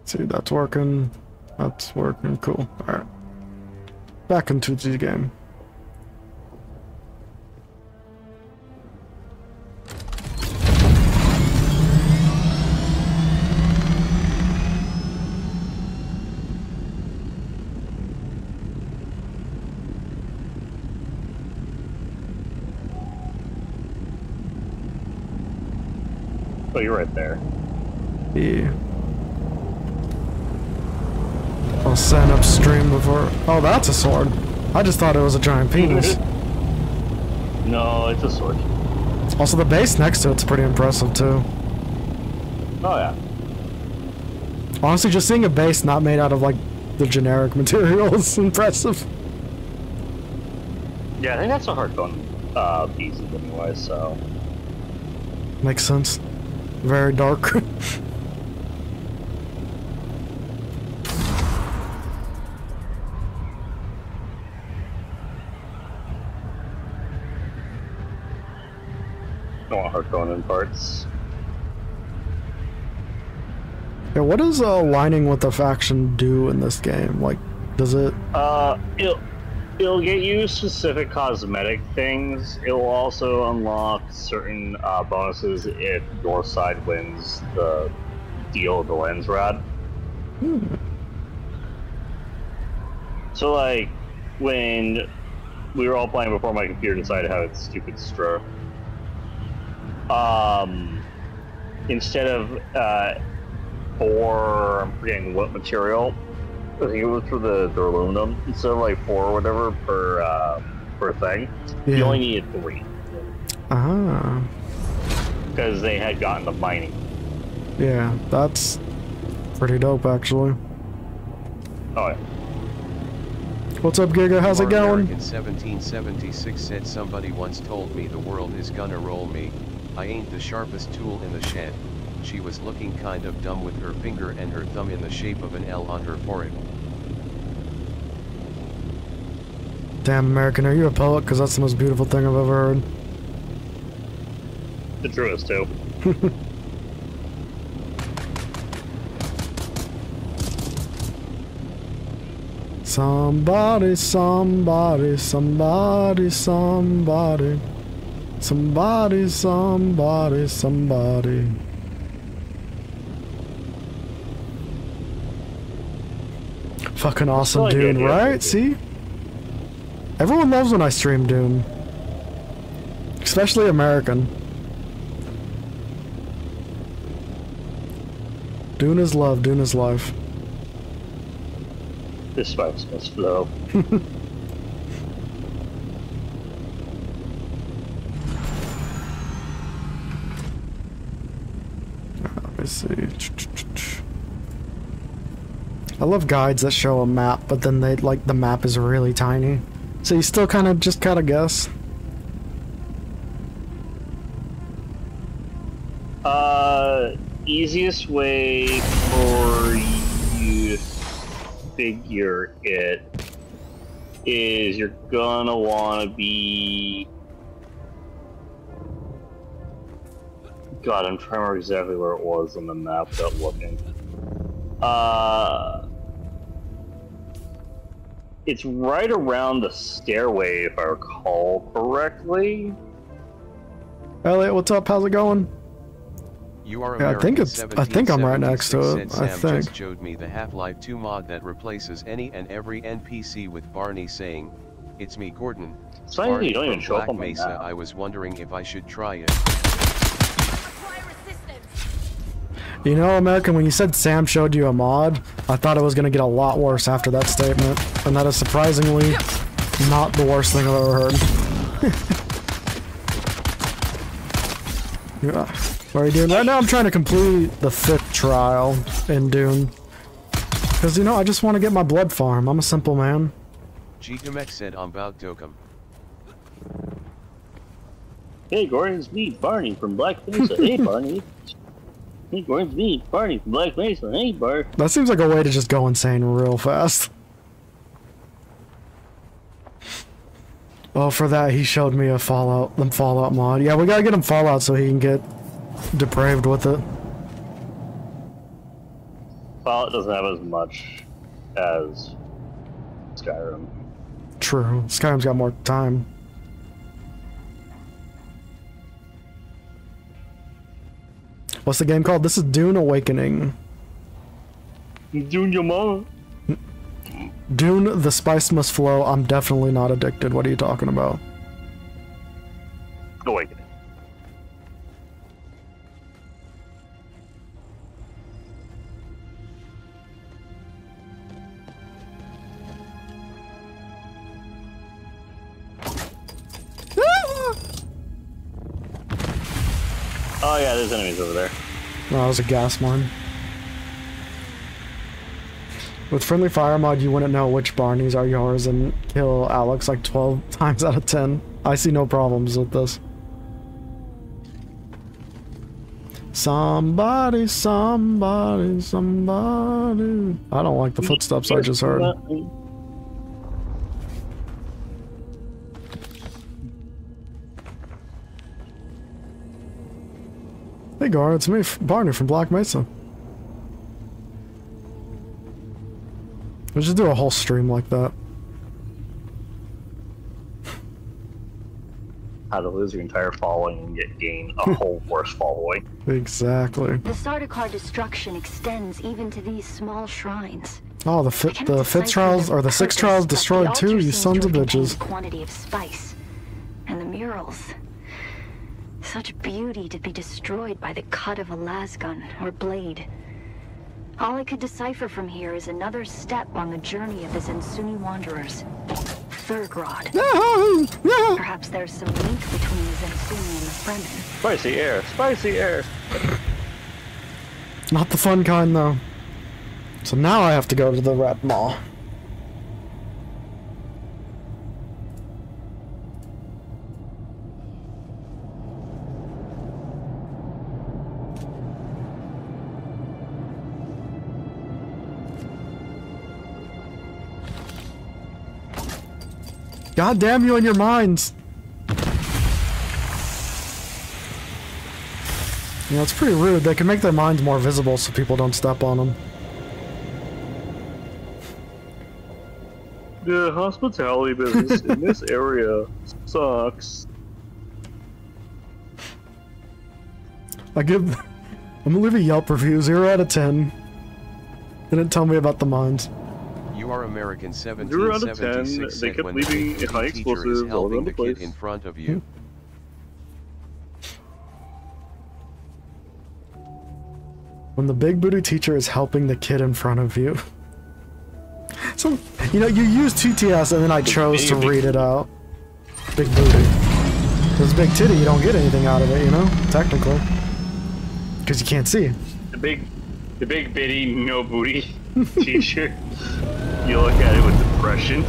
See, that's working. That's working. Cool. Alright. Back into the game. Oh, you're right there. Yeah. I'll send upstream before. Oh, that's a sword. I just thought it was a giant penis. No, it's a sword. Also, the base next to it's pretty impressive too. Oh yeah. Honestly, just seeing a base not made out of like the generic material is impressive. Yeah, I think that's a hard going pieces anyway. So Makes sense. Very dark. don't want hard going in parts. Yeah, what does aligning with the faction do in this game? Like, does it? It'll get you specific cosmetic things. It will also unlock certain bonuses if your side wins the deal of the lens rod. So, like, when we were all playing before my computer decided to have its stupid stroke, instead of for I'm forgetting what material. I think it was for the aluminum. Instead of like 4 or whatever per thing, Yeah. you only needed 3 Ah. because they had gotten the mining. Yeah, that's pretty dope, actually. Oh yeah. What's up, Giga? How's it going? American 1776 said somebody once told me the world is gonna roll me. I ain't the sharpest tool in the shed. She was looking kind of dumb with her finger and her thumb in the shape of an L on her forehead. Damn, American, are you a poet? Because that's the most beautiful thing I've ever heard. The truest too. Somebody, somebody, somebody, somebody. Somebody, somebody, somebody. Fucking awesome, Really Dune, good, yeah. right? See? Everyone loves when I stream Dune. Especially American. Dune is love, Dune is life. This spice must flow. Let me see. I love guides that show a map, but then they like the map is really tiny. So you still kind of guess. Easiest way for you to figure it is you're gonna want to be. God, I'm trying to remember exactly where it was on the map without looking. It's right around the stairway, if I recall correctly. Elliot, what's up? How's it going? You are Yeah, I think I'm right next to it. Sam I think. just showed me the Half-Life 2 mod that replaces any and every NPC with Barney saying, "It's me, Gordon." It's funny Barney you don't even from show up Black on my Mesa. map. I was wondering if I should try it. You know, American, when you said Sam showed you a mod, I thought it was gonna get a lot worse after that statement. And that is surprisingly not the worst thing I've ever heard. Yeah. What are you doing? Right now I'm trying to complete the 5th trial in Dune. Because, you know, I just want to get my blood farm. I'm a simple man. Gitamek said I'm about Dokkum. Hey, Gordon, it's me, Barney from Black Mesa. Hey, Barney. Hey, Gordon, it's me, Barney from Black Mesa. Hey, Bart. That seems like a way to just go insane real fast. Oh, for that, he showed me a Fallout mod. Yeah, we gotta get him Fallout so he can get depraved with it. Fallout doesn't have as much as Skyrim. True. Skyrim's got more time. What's the game called? This is Dune Awakening. Dune your mama. Dune, the spice must flow. I'm definitely not addicted. What are you talking about? Awakening. Oh yeah, there's enemies over there. No, that was a gas mine. With friendly fire mod, you wouldn't know which Barneys are yours and kill Alex like 12 times out of 10. I see no problems with this. Somebody, somebody, somebody. I don't like the footsteps I just heard. Hey Gar, it's me, Barney from Black Mesa. We'll just do a whole stream like that. How to lose your entire following and gain a whole worse following. Exactly. The Sardaukar destruction extends even to these small shrines. Oh, the fifth trials or the sixth trials destroyed too, you sons of bitches. Quantity of spice, and the murals. Such beauty to be destroyed by the cut of a lasgun or blade. All I could decipher from here is another step on the journey of the Zensuni wanderers. Thurgrod. Perhaps there's some link between the Zensuni and the Fremen. Spicy air, spicy air. Not the fun kind though. So now I have to go to the Rat Maw. God damn you and your mines! You know, it's pretty rude. They can make their mines more visible so people don't step on them. The hospitality business in this area sucks. I'm gonna leave a Yelp review, 0 out of 10. Didn't tell me about the mines. You are American 0 out of 10. 1776 They said kept when the leaving big high teacher is explosives all helping around the the place. kid in front of you. When the big booty teacher is helping the kid in front of you. So, you know, you used TTS and then I chose to read it out. Big booty. Because big titty, you don't get anything out of it, you know? Technically. Because you can't see. The big bitty, no booty teacher. You look at it with depression.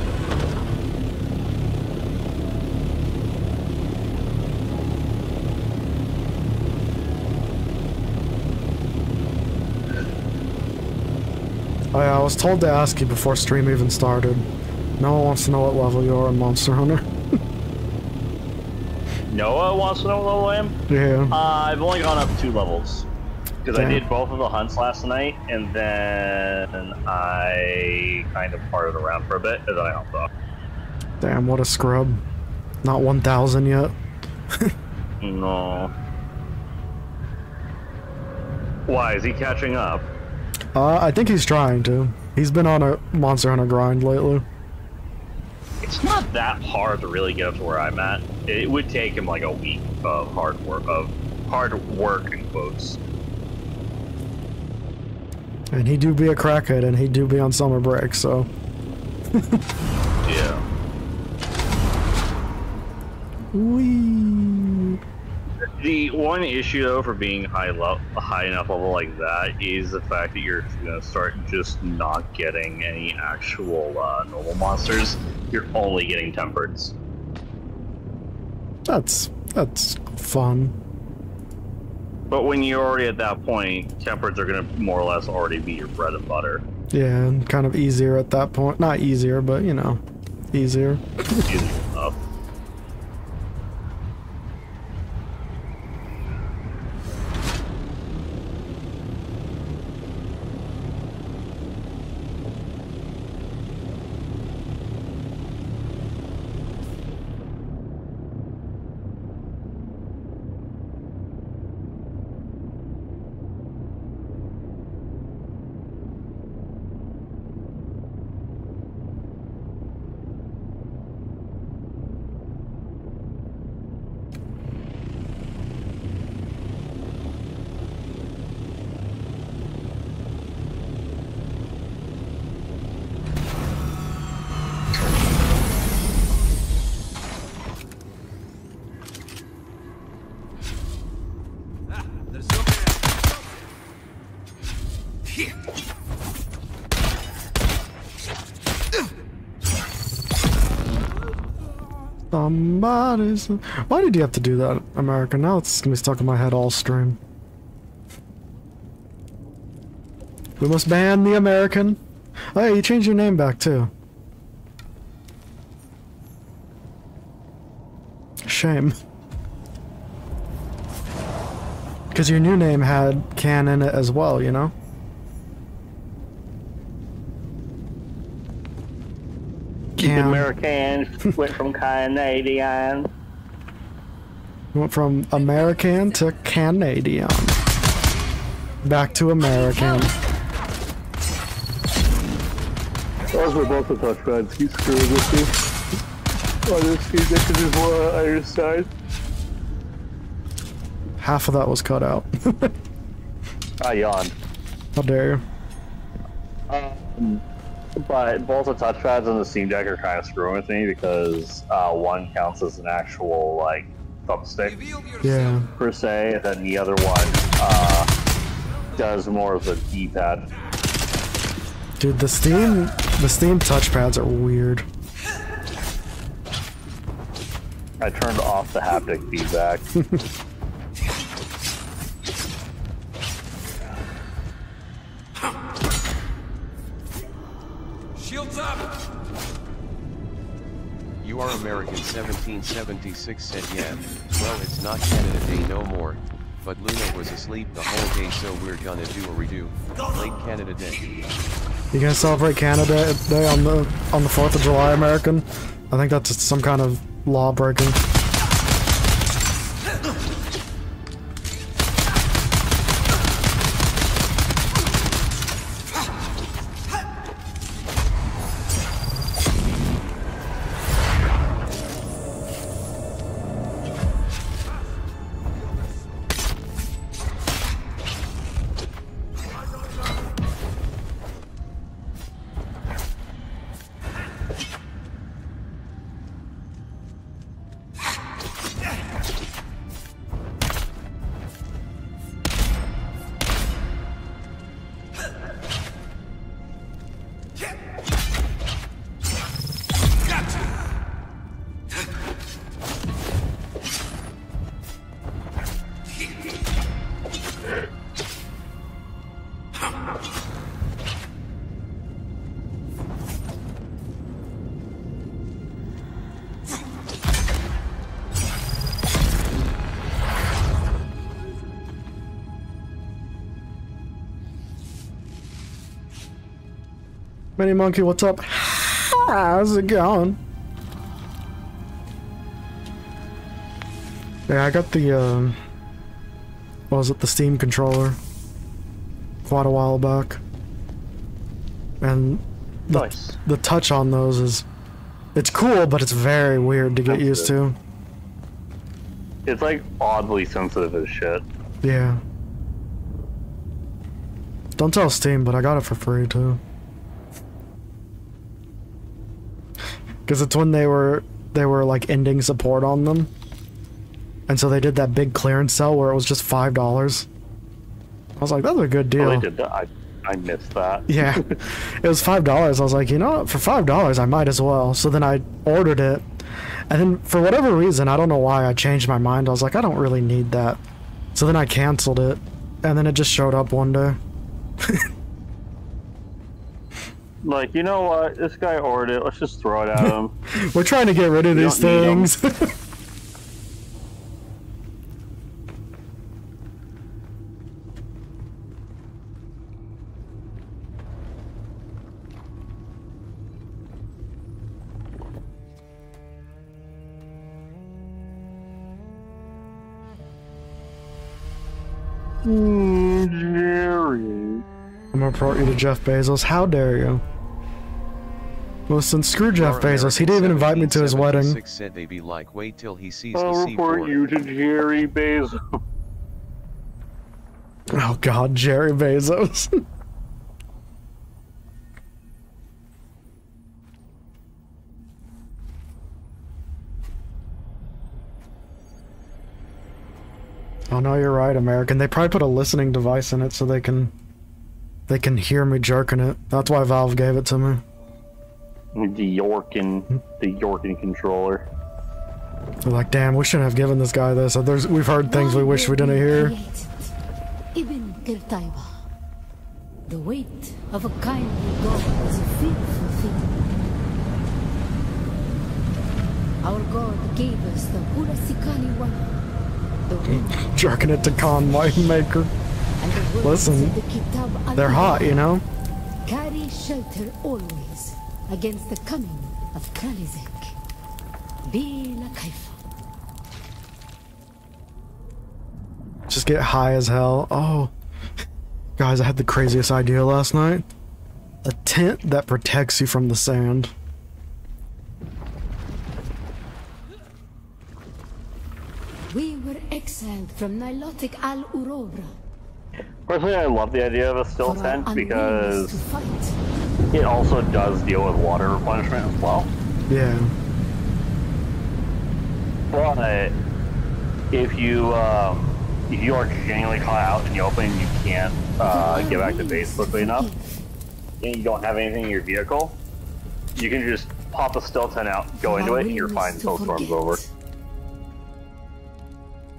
Oh yeah, I was told to ask you before stream even started. No one wants to know what level you are in Monster Hunter. Noah wants to know what level I am? Yeah. I've only gone up 2 levels. Because I Damn. did both of the hunts last night, and then I kind of parted around for a bit, and then I hopped off. Damn, what a scrub. Not 1,000 yet. No. Why, is he catching up? I think he's trying to. He's been on a Monster Hunter grind lately. It's not that hard to really get up to where I'm at. It would take him like a week of hard work in quotes. And he do be a crackhead, and he do be on summer break, so... Yeah. Whee! The one issue, though, for being high enough level like that is the fact that you're gonna start just not getting any actual normal monsters. You're only getting tempereds. That's fun. But when you're already at that point, tempereds are gonna more or less already be your bread and butter. Yeah, and kind of easier at that point. Not easier, but, you know, easier. Easy enough. Somebody's... Why did you have to do that, America? Now it's gonna be stuck in my head all stream. We must ban the American. Oh yeah, you changed your name back too. Shame. Because your new name had can in it as well, you know? Cam. American went from Canadian. Went from American to Canadian. Back to American. Those were both the touchpads. You screwed with me. Oh, this feed that could be more on your side. Half of that was cut out. I yawned. How dare you? But both the touchpads and the Steam Deck are kind of screwing with me because one counts as an actual like thumbstick, Yeah. per se, and then the other one does more of the D-pad. Dude, the Steam touchpads are weird. I turned off the haptic feedback. Shields up! You are American 1776 said yeah, well it's not Canada Day no more, but Luna was asleep the whole day so we're gonna do a redo, late Canada Day. You gonna celebrate Canada Day on the 4th of July, American? I think that's some kind of law breaking. Mini Monkey, what's up? How's it going? Yeah, I got the, what was it, the Steam controller quite a while back. And the touch on those is, it's cool, but it's very weird to get used to. It's like oddly sensitive as shit. Yeah. Don't tell Steam, but I got it for free too. Because it's when they were like ending support on them. And so they did that big clearance sale where it was just $5. I was like, that's a good deal. Oh, they did that. I missed that. Yeah. It was $5. I was like, you know what? For $5 I might as well. So then I ordered it. And then for whatever reason, I don't know why, I changed my mind. I was like, I don't really need that. So then I canceled it. And then it just showed up one day. Like, you know what? This guy ordered it. Let's just throw it at him. We're trying to get rid of these things. Jerry. I'm gonna report you to Jeff Bezos. How dare you? Listen, screw Jeff Bezos. He didn't even invite me to his wedding. Said they be like, wait till he sees I'll the report C4. you to Jerry Bezos. Oh god, Jerry Bezos. Oh no, you're right, American. They probably put a listening device in it so they can hear me jerking it. That's why Valve gave it to me. The Yorkin controller. They're like, damn, we shouldn't have given this guy this. We've heard things we wish we didn't hear. Ibn Kirtaiba. The weight of a kindly God is a fearful thing. Our God gave us the Hurasikani Wala, the wind, Jerking it to Khan Maker. and the words Listen, of the Kitab They're hot, you know? Carry shelter always against the coming of Kralizek. Bila Kaifa. Just get high as hell. Oh. Guys, I had the craziest idea last night. A tent that protects you from the sand. We were exiled from Nilotic Al-Urobra. Personally, I love the idea of a still for our tent unwillingness because to fight. it also does deal with water replenishment as well. Yeah. But if you are genuinely caught out in the open and you can't get back to base quickly enough, and you don't have anything in your vehicle, you can just pop a still tent out, go into it, and you're fine until the storm's over.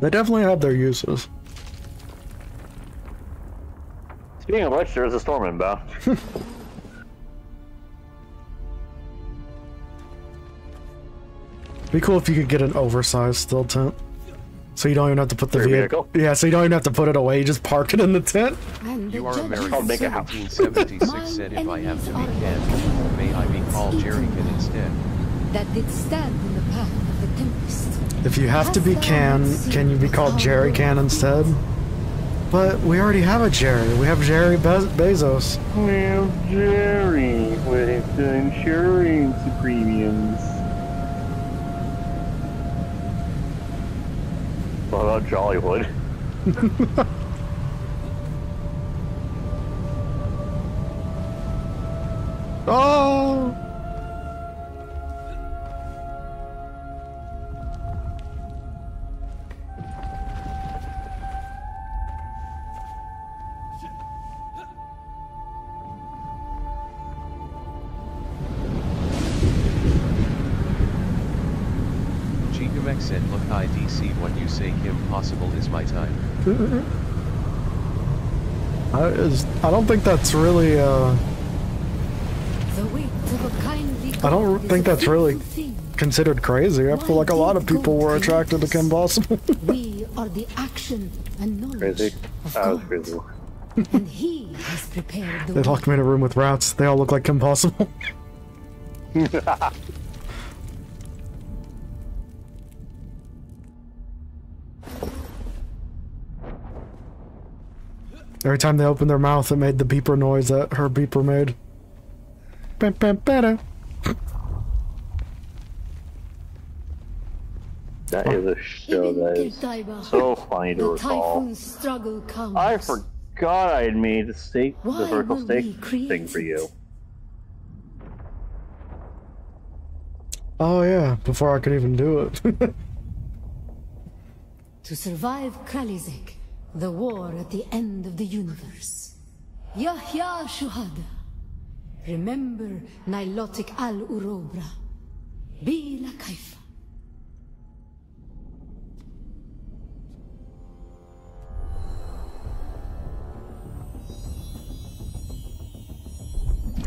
They definitely have their uses. Speaking of which, there's a storm inbound. Be cool if you could get an oversized still tent. So you don't even have to put the For your vehicle. vehicle? Yeah, so you don't even have to put it away, you just park it in the tent. And You the are judges American. I'll make a house. 1976 said if I have to be canned, may I be called Jerrycan instead. that did stand in the path of the tempest. If you have to be can you be called Jerry Can instead? But we already have a Jerry. We have Jerry Bezos. We have Jerry with the insurance premiums. What about Jollywood? Oh! Gigamex said, look, I DC what you say, Kim Possible is my time. I don't think that's really, The weight of a kindly I don't God is think a that's really fearful thing. considered crazy. I feel like a lot of people were attracted to Kim Possible. We are the action and knowledge Crazy. of That was God, crazy. and He has prepared the They way. locked me in a room with rats. They all look like Kim Possible. Every time they opened their mouth, it made the beeper noise that her beeper made. Bam, bam, bada. That is a show that is so funny to the recall. typhoon struggle comes. I forgot I had made the Why vertical were stake we created? thing for you. Oh yeah, before I could even do it. To survive Kralizek, the war at the end of the universe. Yahya Shuhada. Remember Nilotic Al-Urobra. Bila Kaifa.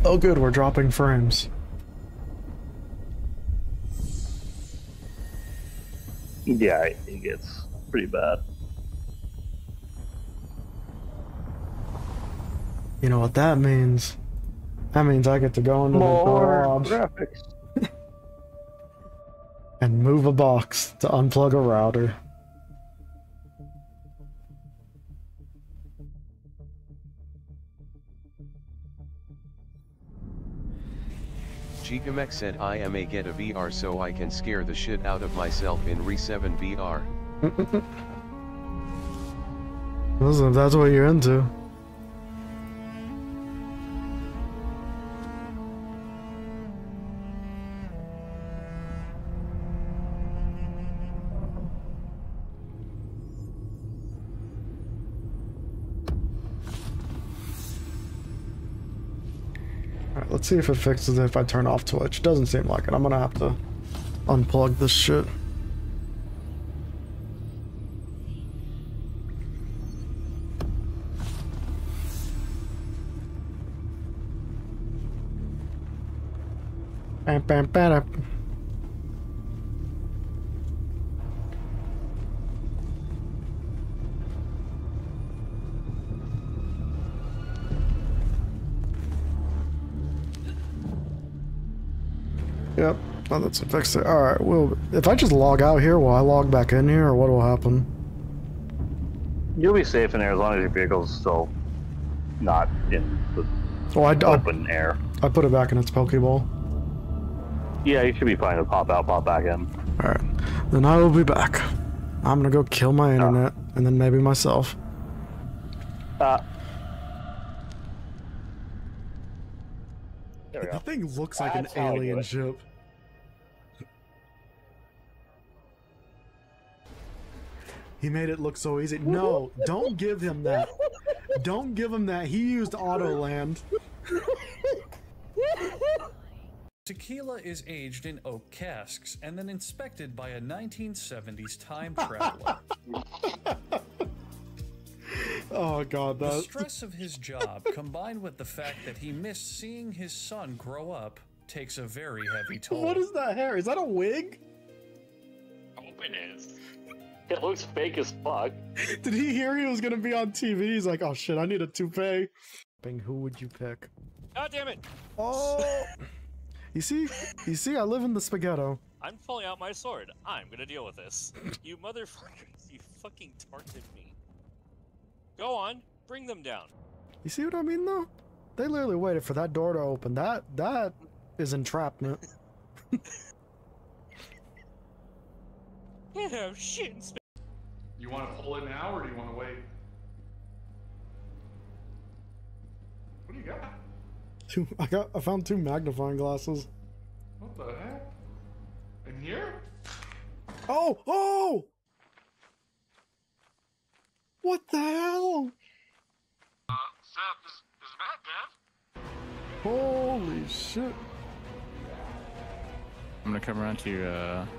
Oh good, we're dropping frames. Yeah, it gets pretty bad. You know what that means? That means I get to go into the More garage graphics. and move a box to unplug a router. Gigamex said I am a get a VR so I can scare the shit out of myself in Re 7 VR. Listen, if that's what you're into. Alright, let's see if it fixes it if I turn off Twitch. Doesn't seem like it. I'm gonna have to unplug this shit. Bam, bam, bam. Yep, oh, that's fixed it. Alright, well, if I just log out here, will I log back in here, or what will happen? You'll be safe in there as long as your vehicle's still not in the open air. I put it back in its Pokeball. Yeah, you should be fine to pop out, pop back in. Alright, then I will be back. I'm gonna go kill my internet, and then maybe myself. There we go. That thing looks like That's an how I do alien it. ship. He made it look so easy. No, don't give him that. Don't give him that. He used Autoland. Tequila is aged in oak casks and then inspected by a 1970s time traveler. Oh god, The that. stress of his job, combined with the fact that he missed seeing his son grow up, takes a very heavy toll. What is that hair? Is that a wig? I hope it is. It looks fake as fuck. Did he hear he was gonna be on TV? He's like, oh shit, I need a toupee. Who would you pick? God damn it! Oh! You see, I live in the spaghetto. I'm pulling out my sword. I'm gonna deal with this. You motherfuckers, you fucking taunted me. Go on, bring them down. You see what I mean, though? They literally waited for that door to open. That is entrapment. Yeah, shit. You want to pull it now, or do you want to wait? What do you got? I found 2 magnifying glasses. What the heck? In here? Oh! Oh! What the hell? Seth, is Matt dead? Holy shit. I'm gonna come around to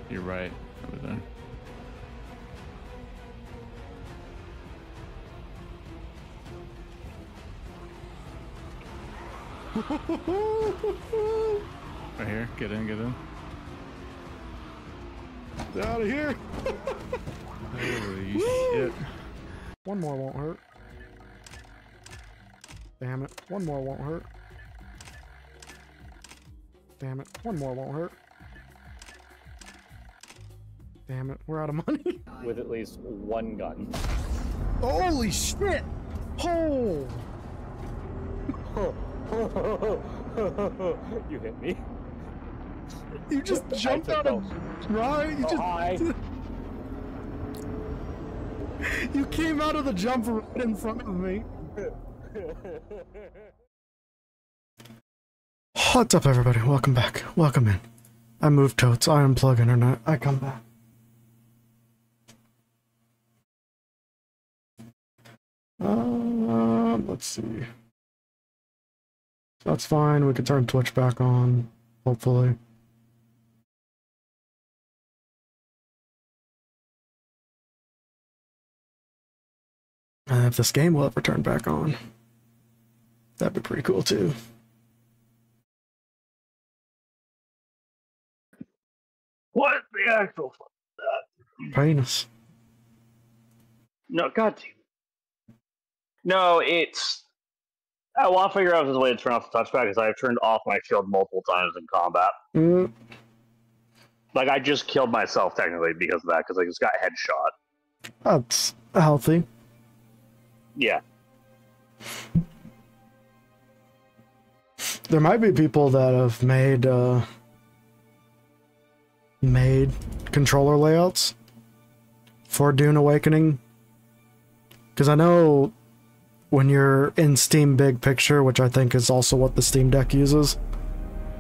your right over there. Right here, get in, get in. Get out of here! Holy shit. One more won't hurt. Damn it. One more won't hurt. Damn it. One more won't hurt. Damn it. We're out of money. With at least one gun. Holy shit! Oh! You hit me. You just jumped out of... Right? You just... Hi. You came out of the jump right in front of me. What's up, everybody? Welcome back. Welcome in. I moved totes. I unplug internet. I come back. Let's see. That's fine. We can turn Twitch back on, hopefully. And if this game will ever turn back on, that'd be pretty cool too. What the actual fuck is that? Penis. No, god damn. No, it's... I want to figure out if there's a way to turn off the touchpad, because I've turned off my shield multiple times in combat. Like, I just killed myself, technically, because of that, because I just got headshot. That's healthy. Yeah. There might be people that have made controller layouts for Dune Awakening. Because I know when you're in Steam Big Picture, which I think is also what the Steam Deck uses,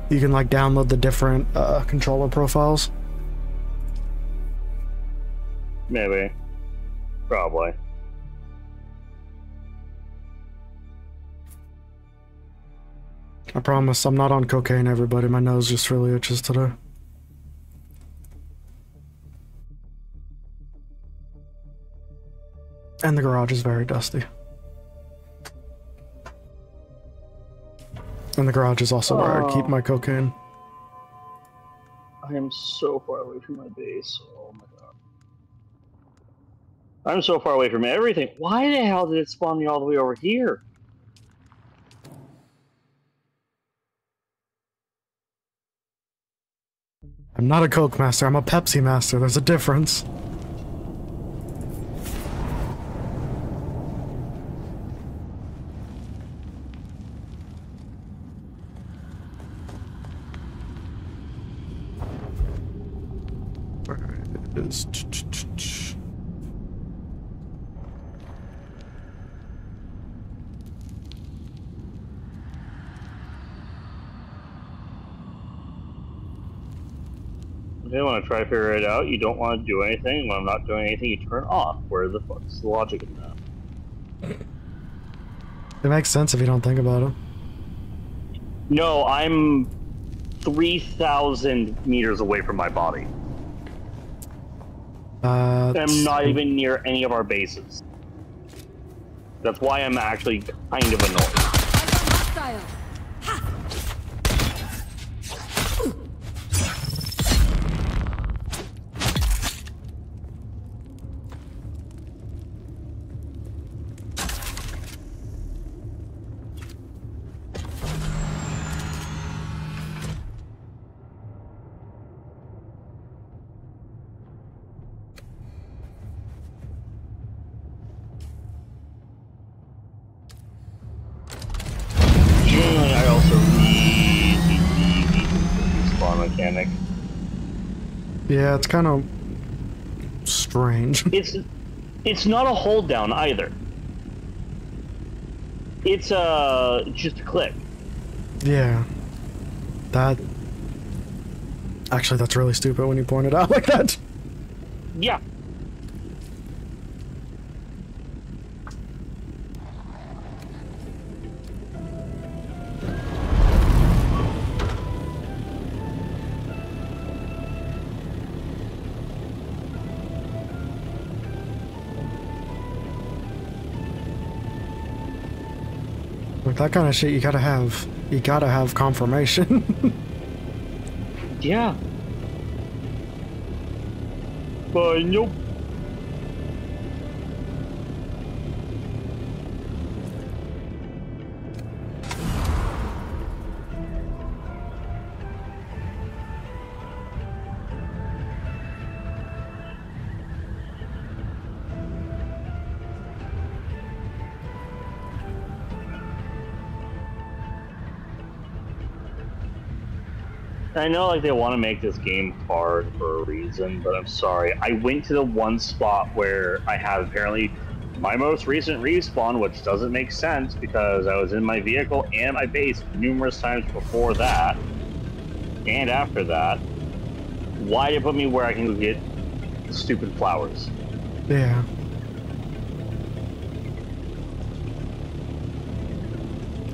you can like download the different controller profiles. Maybe. Probably. I promise I'm not on cocaine, everybody. My nose just really itches today. And the garage is very dusty. And the garage is also where I keep my cocaine. I am so far away from my base. Oh my god. I'm so far away from everything. Why the hell did it spawn me all the way over here? I'm not a Coke master, I'm a Pepsi master. There's a difference. Where is... You want to try to figure it out. You don't want to do anything. When I'm not doing anything, you turn off. Where the fuck's the logic in that? It makes sense if you don't think about it. No, I'm 3,000 meters away from my body. I'm not even near any of our bases. That's why I'm actually kind of annoyed. I also need the spawn mechanic. Yeah, it's kind of strange. It's not a hold down either. It's just a click. Yeah. That... Actually, that's really stupid when you point it out like that. Yeah. With that kind of shit, you gotta have confirmation. Yeah. But nope. I know, like, they want to make this game hard for a reason, but I'm sorry. I went to the one spot where I have apparently my most recent respawn, which doesn't make sense because I was in my vehicle and my base numerous times before that, and after that. Why did it put me where I can go get stupid flowers? Yeah.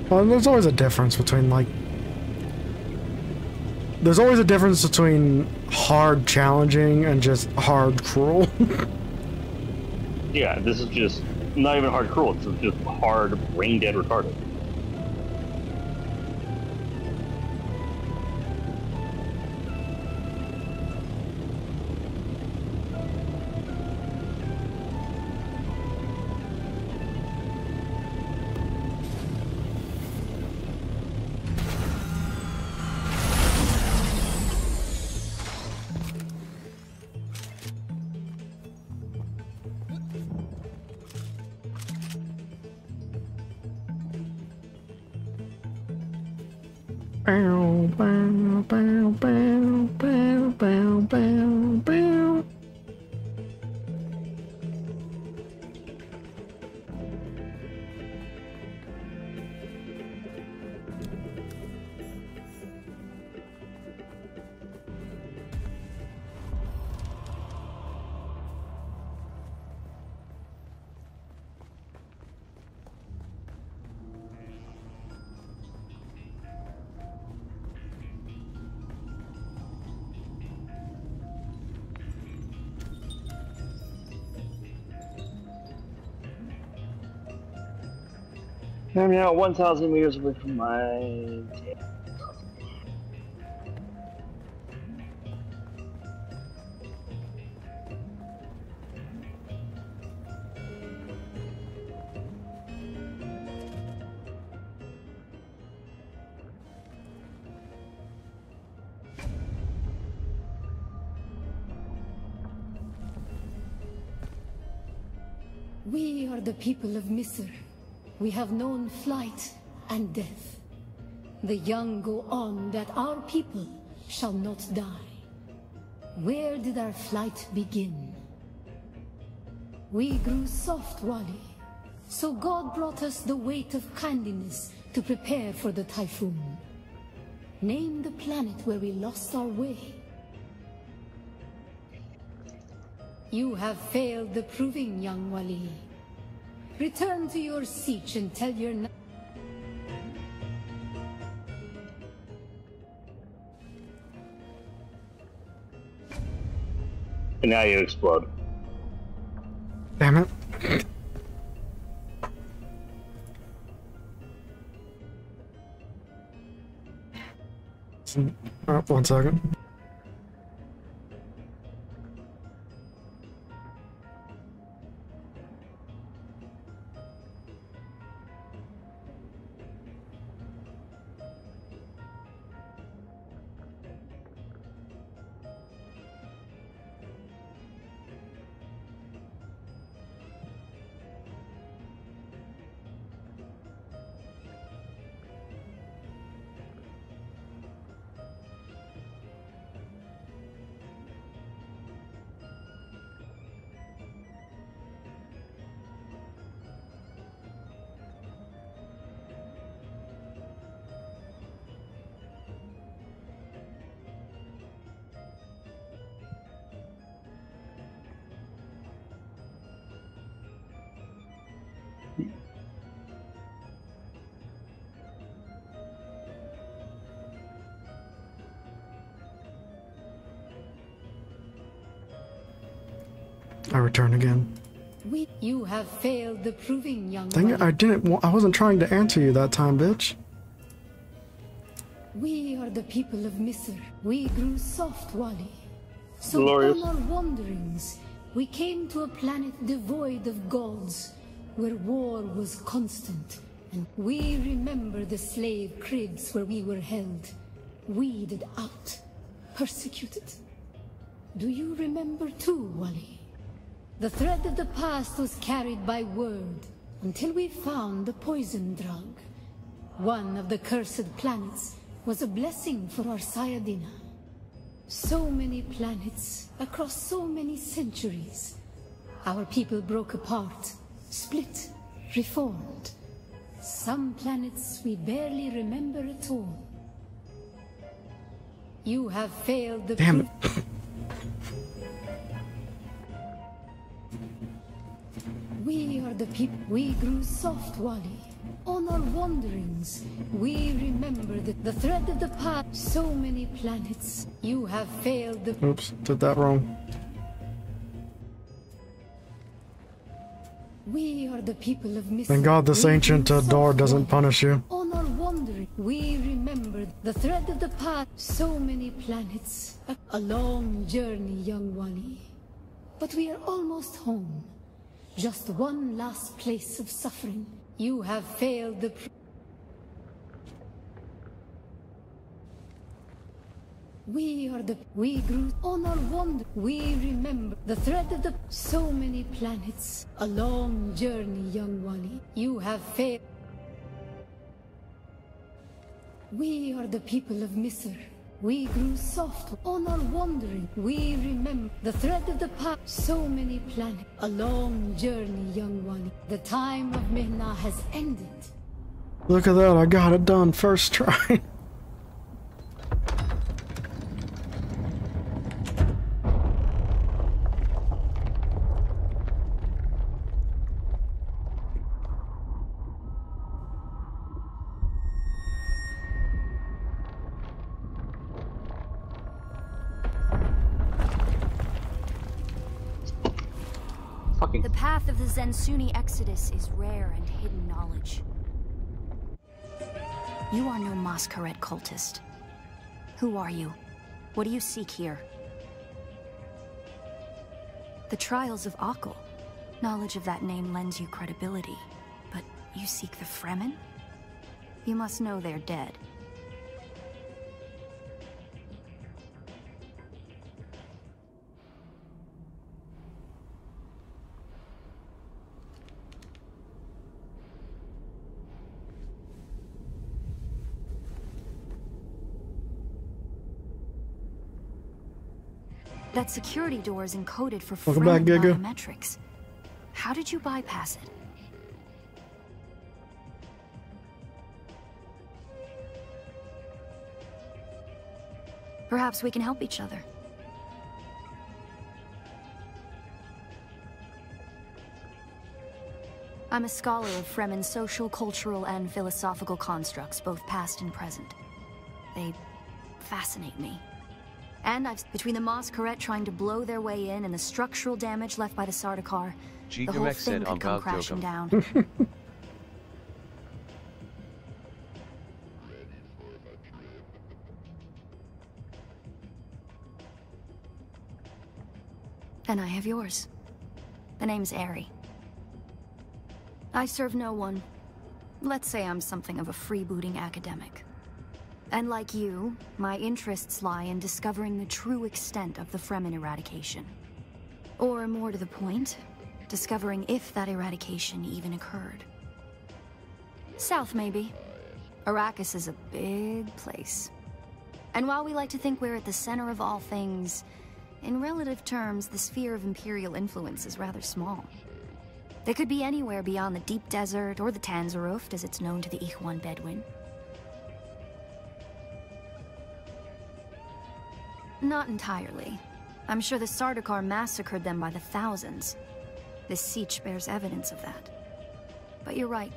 Well, there's always a difference between, like... There's always a difference between hard challenging and just hard cruel. Yeah, this is just not even hard cruel, it's just hard brain dead retarded. Bow, bow, bow, bow, bow, bow, bow, bow. I'm now 1,000 meters away from my... We are the people of Misr. We have known flight and death. The young go on that our people shall not die. Where did our flight begin? We grew soft, Wali. So God brought us the weight of kindness to prepare for the typhoon. Name the planet where we lost our way. You have failed the proving, young Wali. Return to your siege and tell your... And now you explode. Damn it. Alright, 1 second. I return again. You have failed the proving, young Dang it, I wasn't trying to answer you that time, bitch. We are the people of Misr. We grew soft, Wali. So Glorious. on our wanderings, we came to a planet devoid of gods, where war was constant. And we remember the slave cribs where we were held, weeded out, persecuted. Do you remember too, Wali? The thread of the past was carried by word, until we found the poison drug. One of the cursed planets was a blessing for our Sayadina. So many planets, across so many centuries. Our people broke apart, split, reformed. Some planets we barely remember at all. You have failed the... Damn it. We are the people. We grew soft, Wali. On our wanderings, we remember the thread of the past. So many planets. You have failed the... Oops, did that wrong. We are the people of Misr. Thank God this ancient door doesn't punish you. On our wandering, we remember the thread of the past. So many planets. A long journey, young Wali. But we are almost home. Just one last place of suffering. You have failed the... We grew on our wander. We remember the thread of the... So many planets. A long journey, young Wali. You have failed. We are the people of Misr. We grew soft on our wandering. We remember the thread of the past. So many planets. A long journey, young Wali. The time of Mihna has ended. Look at that, I got it done first try. The path of the Zensuni Exodus is rare and hidden knowledge. You are no Masquerade cultist. Who are you? What do you seek here? The Trials of Akal. Knowledge of that name lends you credibility. But you seek the Fremen? You must know they're dead. That security door is encoded for Welcome back, Fremen Giga. biometrics. How did you bypass it? Perhaps we can help each other. I'm a scholar of Fremen's social, cultural, and philosophical constructs, both past and present. They fascinate me. And between the Mosqueret trying to blow their way in and the structural damage left by the Sardaukar, the whole Gigamex thing said could come crashing down. And I have yours. The name's Aerie. I serve no one. Let's say I'm something of a freebooting academic. And like you, my interests lie in discovering the true extent of the Fremen eradication. Or more to the point, discovering if that eradication even occurred. South, maybe. Arrakis is a big place. And while we like to think we're at the center of all things, in relative terms, the sphere of Imperial influence is rather small. They could be anywhere beyond the Deep Desert or the Tanzaruft, as it's known to the Ikhwan Bedouin. Not entirely. I'm sure the Sardaukar massacred them by the thousands. This Siege bears evidence of that. But you're right.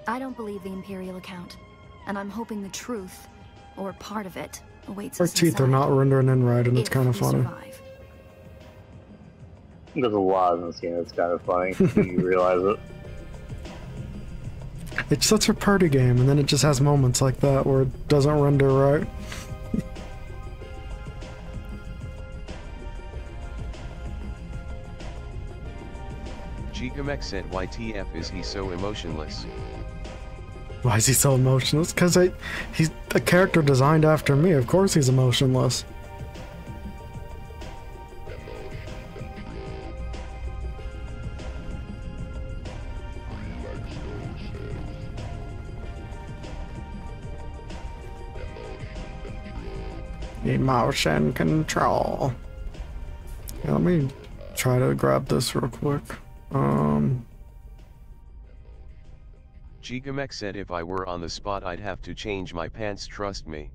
I don't believe the Imperial account. And I'm hoping the truth, or part of it, awaits Our us teeth are inside. not rendering in right, and it's If kind of we funny. survive. There's a lot in this game that's kind of funny. when you realize it. It's such a party game, and then it just has moments like that where it doesn't render right. Gigamex said YTF is he so emotionless? Why is he so emotionless? Because he's a character designed after me. Of course he's emotionless. Emotion control. Yeah, let me try to grab this real quick. Gigamex said if I were on the spot I'd have to change my pants, trust me.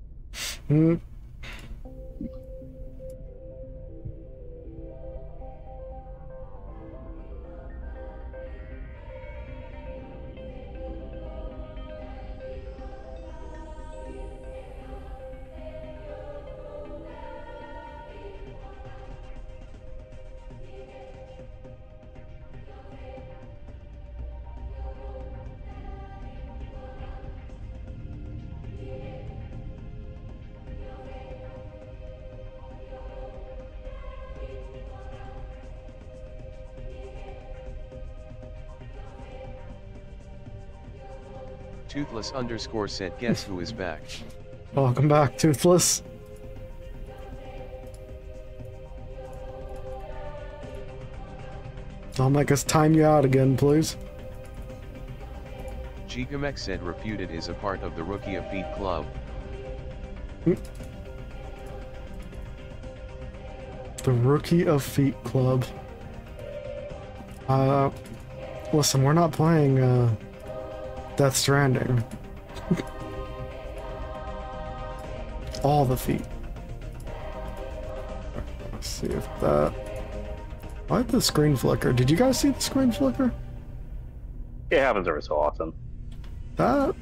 Toothless _ said guess who is back. Welcome back, Toothless. Don't make us time you out again, please. Gigamex said reputed is a part of the Rookie of Feet Club. The Rookie of Feet Club. Listen, we're not playing, Death Stranding. All the feet. Let's see if that... Why did the screen flicker? Did you guys see the screen flicker? It happens every so often. That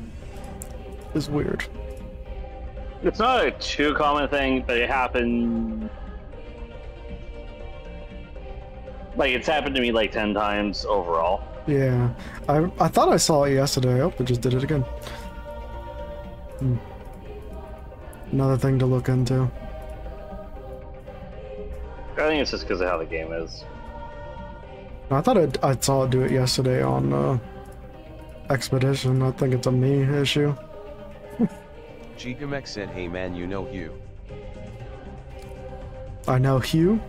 is weird. It's not a too common thing, but it happened... Like, it's happened to me like 10 times overall. Yeah, I thought I saw it yesterday. I hope it just did it again. Another thing to look into. I think it's just because of how the game is. I thought I saw it do it yesterday on Expedition. I think it's a me issue. Gigamex said hey man, you know Hugh. I know Hugh.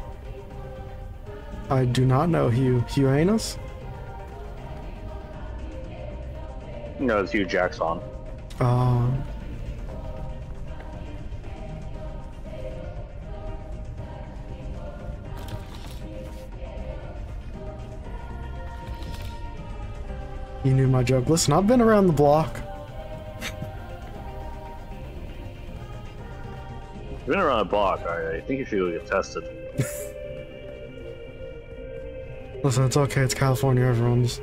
I do not know Hugh. Hugh Anus? No, it's Hugh Jackson. You knew my joke. Listen, I've been around the block. You've been around the block, alright. I think you should go get tested. Listen, it's okay. It's California. Everyone's.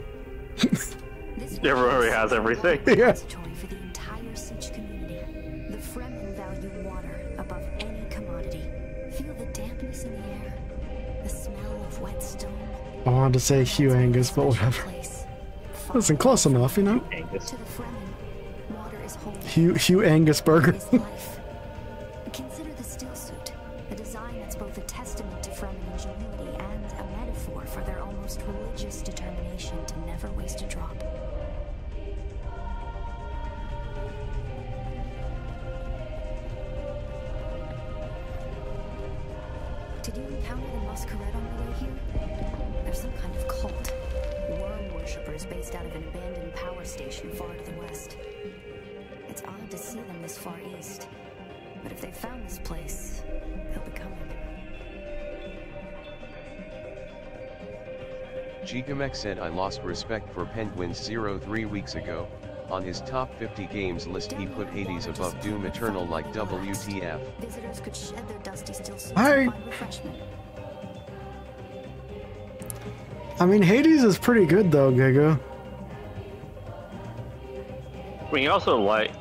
Everyone already has everything. Yeah. For the entire Siege community, the Fremen value water above any commodity. Feel the dampness in the air, the smell of wet stone. I wanted to say Hugh Angus, but whatever. Listen, close enough, you know. Angus. To the Fremen, water is holy. Hugh Angus burger. Is life. Consider the still suit, a design that's both a testament to Fremen ingenuity and a metaphor for their almost religious determination to never waste a drop. Did you encounter the Masquerade on the way here? They're some kind of cult. Worm worshippers based out of an abandoned power station far to the west. It's odd to see them this far east. But if they found this place, they'll be coming. Gigamex said I lost respect for Penguins 3 weeks ago. On his top 50 games list he put Hades above Doom Eternal like WTF. Visitors could shed their dusty still suits Hi. and find refreshment. I mean, Hades is pretty good though, Giga. I mean,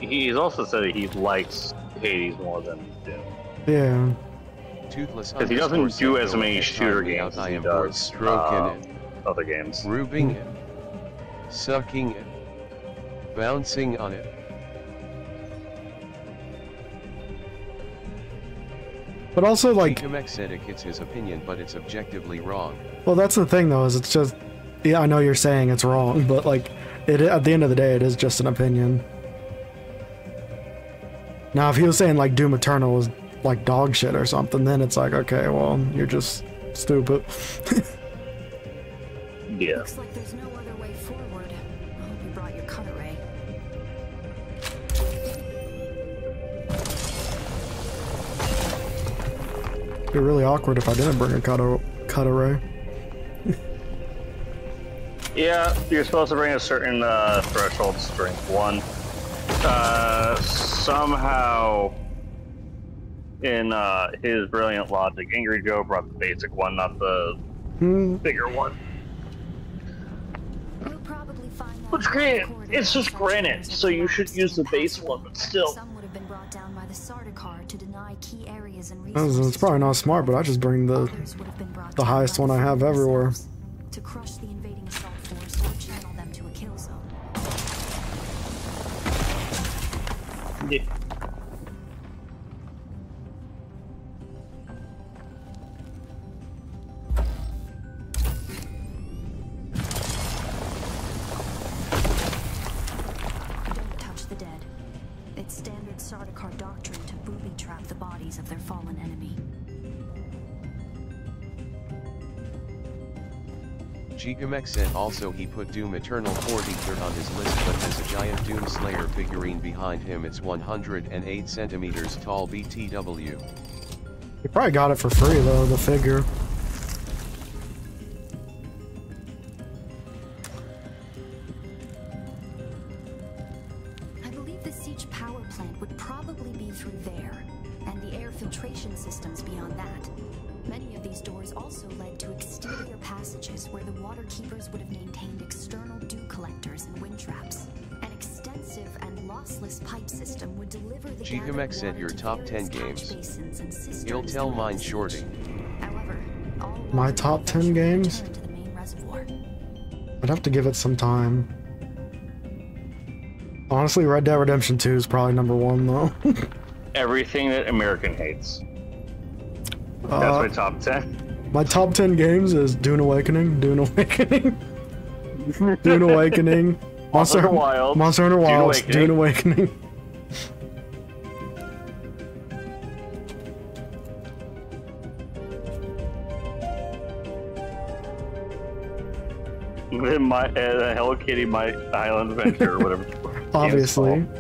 he's also said that he likes Hades more than Doom. Yeah. Toothless Because he doesn't do as many shooter games as I he am bored does stroking it, other games. rubbing it, sucking it, bouncing on it. But also, like, Gigamex said it's his opinion, but it's objectively wrong. well, that's the thing though, is it's just, yeah, I know you're saying it's wrong, but like, at the end of the day, it is just an opinion. Now, if he was saying like Doom Eternal was like dog shit or something, then it's like, okay, well, you're just stupid. Yeah. Looks like there's no other way forward. I hope you brought your cutter ray. It'd be really awkward if I didn't bring a cut array. Yeah, you're supposed to bring a certain threshold strength one. Somehow, in his brilliant logic, Angry Joe brought the basic one, not the bigger one. You'll probably find that Which granted, it's just granite, so you should use the base one, but still. Some would have been brought down by the Sardaukar to deny key areas and It's resources. probably not smart, but I just bring the highest one I have everywhere. To crush the invading assault force or channel them to a kill zone. Yeah. Don't touch the dead. It's standard Sardaukar doctrine to booby trap the bodies of their fallen enemy. Gigamex said also he put Doom Eternal 43rd on his list, but there's a giant Doom Slayer figurine behind him. It's 108 centimeters tall BTW. You probably got it for free though, the figure. I believe the siege power plant would probably be through there, and the air filtration systems beyond that. Many of these doors also led to exterior passages where the water keepers would have maintained external dew collectors and wind traps. An extensive and lossless pipe system would deliver the Gigamex said your top 10 games. He'll tell mine shorty. However, all My top 10 games? return to the main reservoir. I'd have to give it some time. Honestly, Red Dead Redemption 2 is probably #1 though. Everything that American hates. That's my top 10. My top 10 games is Dune Awakening, Dune Awakening, Dune Awakening, Monster Hunter Wilds, Monster Hunter Dune Wilds, Awakening. Dune Awakening. Then my Hello Kitty, My Island Adventure, or whatever. the game's Obviously. called.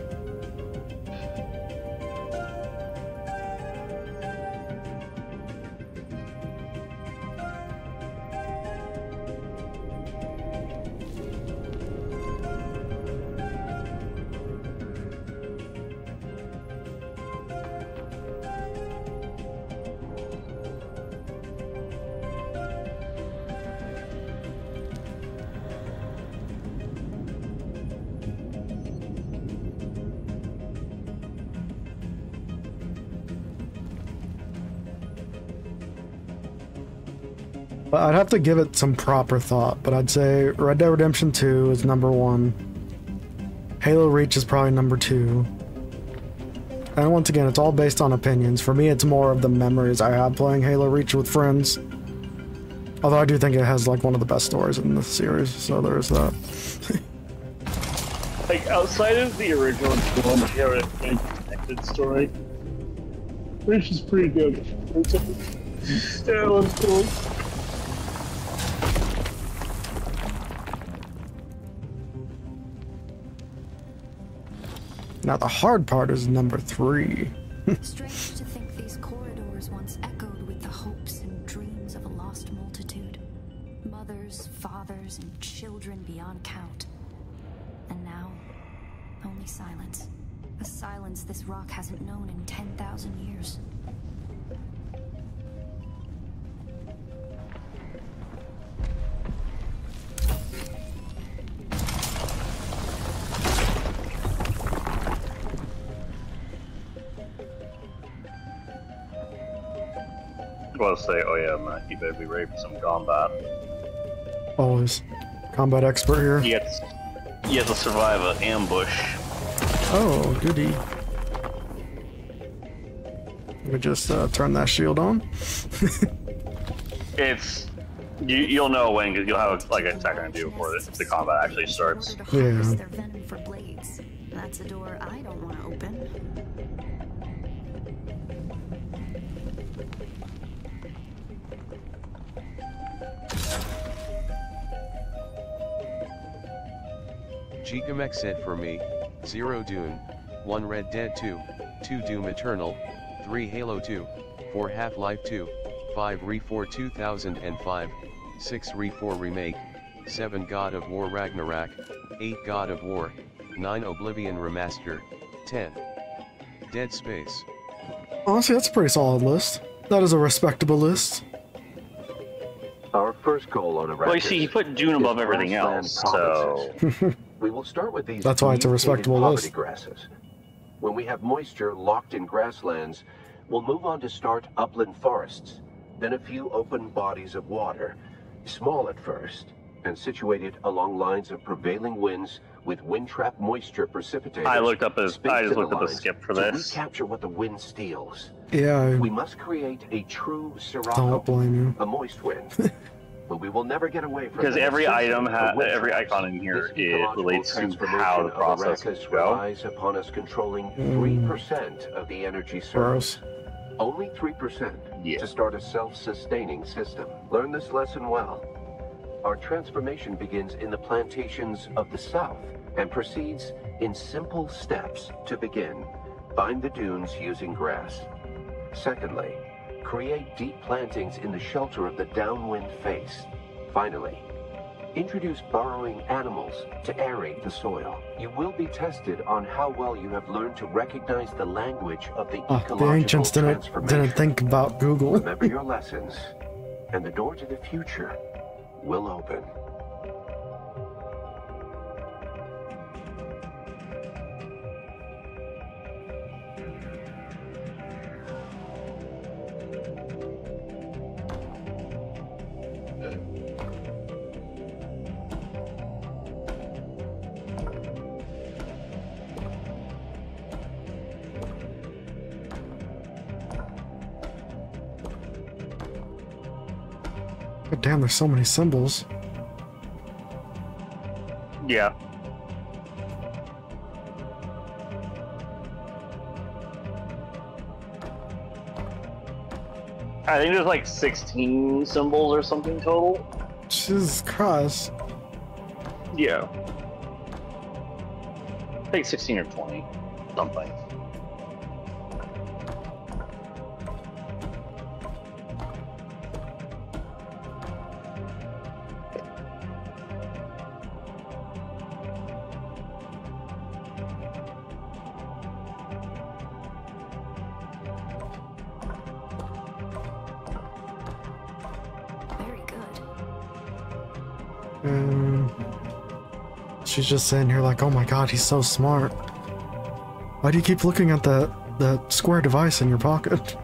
I'd have to give it some proper thought, but I'd say Red Dead Redemption 2 is number 1. Halo Reach is probably number 2. And once again, it's all based on opinions. For me, it's more of the memories I have playing Halo Reach with friends. Although I do think it has like one of the best stories in the series, so there's that. Like, outside of the original one, you have a connected story. Reach is pretty good. That one's cool. Now the hard part is number 3. Strange to think these corridors once echoed with the hopes and dreams of a lost multitude. Mothers, fathers, and children beyond count. And now, only silence. A silence this rock hasn't known in 10,000 years. I was gonna say, oh yeah, Matt, you better be ready for some combat. Always. Combat expert here. You have to survive an ambush. Oh, goody. Let me just turn that shield on. It's... You'll know when, because you'll have like a second to do before the combat actually starts. Yeah. Their venom for blades. That's a door I don't want to open. Gigamex said for me, 0 Dune, 1 Red Dead 2, 2 Doom Eternal, 3 Halo 2, 4 Half-Life 2, 5 RE4 2005, 6 RE4 Remake, 7 God of War Ragnarok, 8 God of War, 9 Oblivion Remaster, 10 Dead Space. Honestly, that's a pretty solid list. That is a respectable list. Our first goal on Arrakis. Well, you see, he put Dune above everything else, so... We will start with these. That's why it's a respectable list. Grasses. When we have moisture locked in grasslands, we'll move on to start upland forests, then a few open bodies of water, small at first, and situated along lines of prevailing winds with wind-trapped moisture precipitators. I just looked up a skip for this. To recapture what the wind steals. Yeah. We must create a true Sirocco, don't blame you. a moist wind. But we will never get away from because every item every icon in here relates to how the process will go. Relies upon us controlling 3% of the energy source. Only 3% to start a self-sustaining system. Learn this lesson well. Our transformation begins in the plantations of the south and proceeds in simple steps to begin. Find the dunes using grass. Secondly, create deep plantings in the shelter of the downwind face. Finally, introduce burrowing animals to aerate the soil. You will be tested on how well you have learned to recognize the language of the ecological the ancients didn't think about Google. Remember your lessons, and the door to the future will open. God damn, there's so many symbols. Yeah. I think there's like 16 symbols or something total. Jesus Christ. Yeah. I think 16 or 20. Something. She's just sitting here like, oh my god, he's so smart. Why do you keep looking at that square device in your pocket?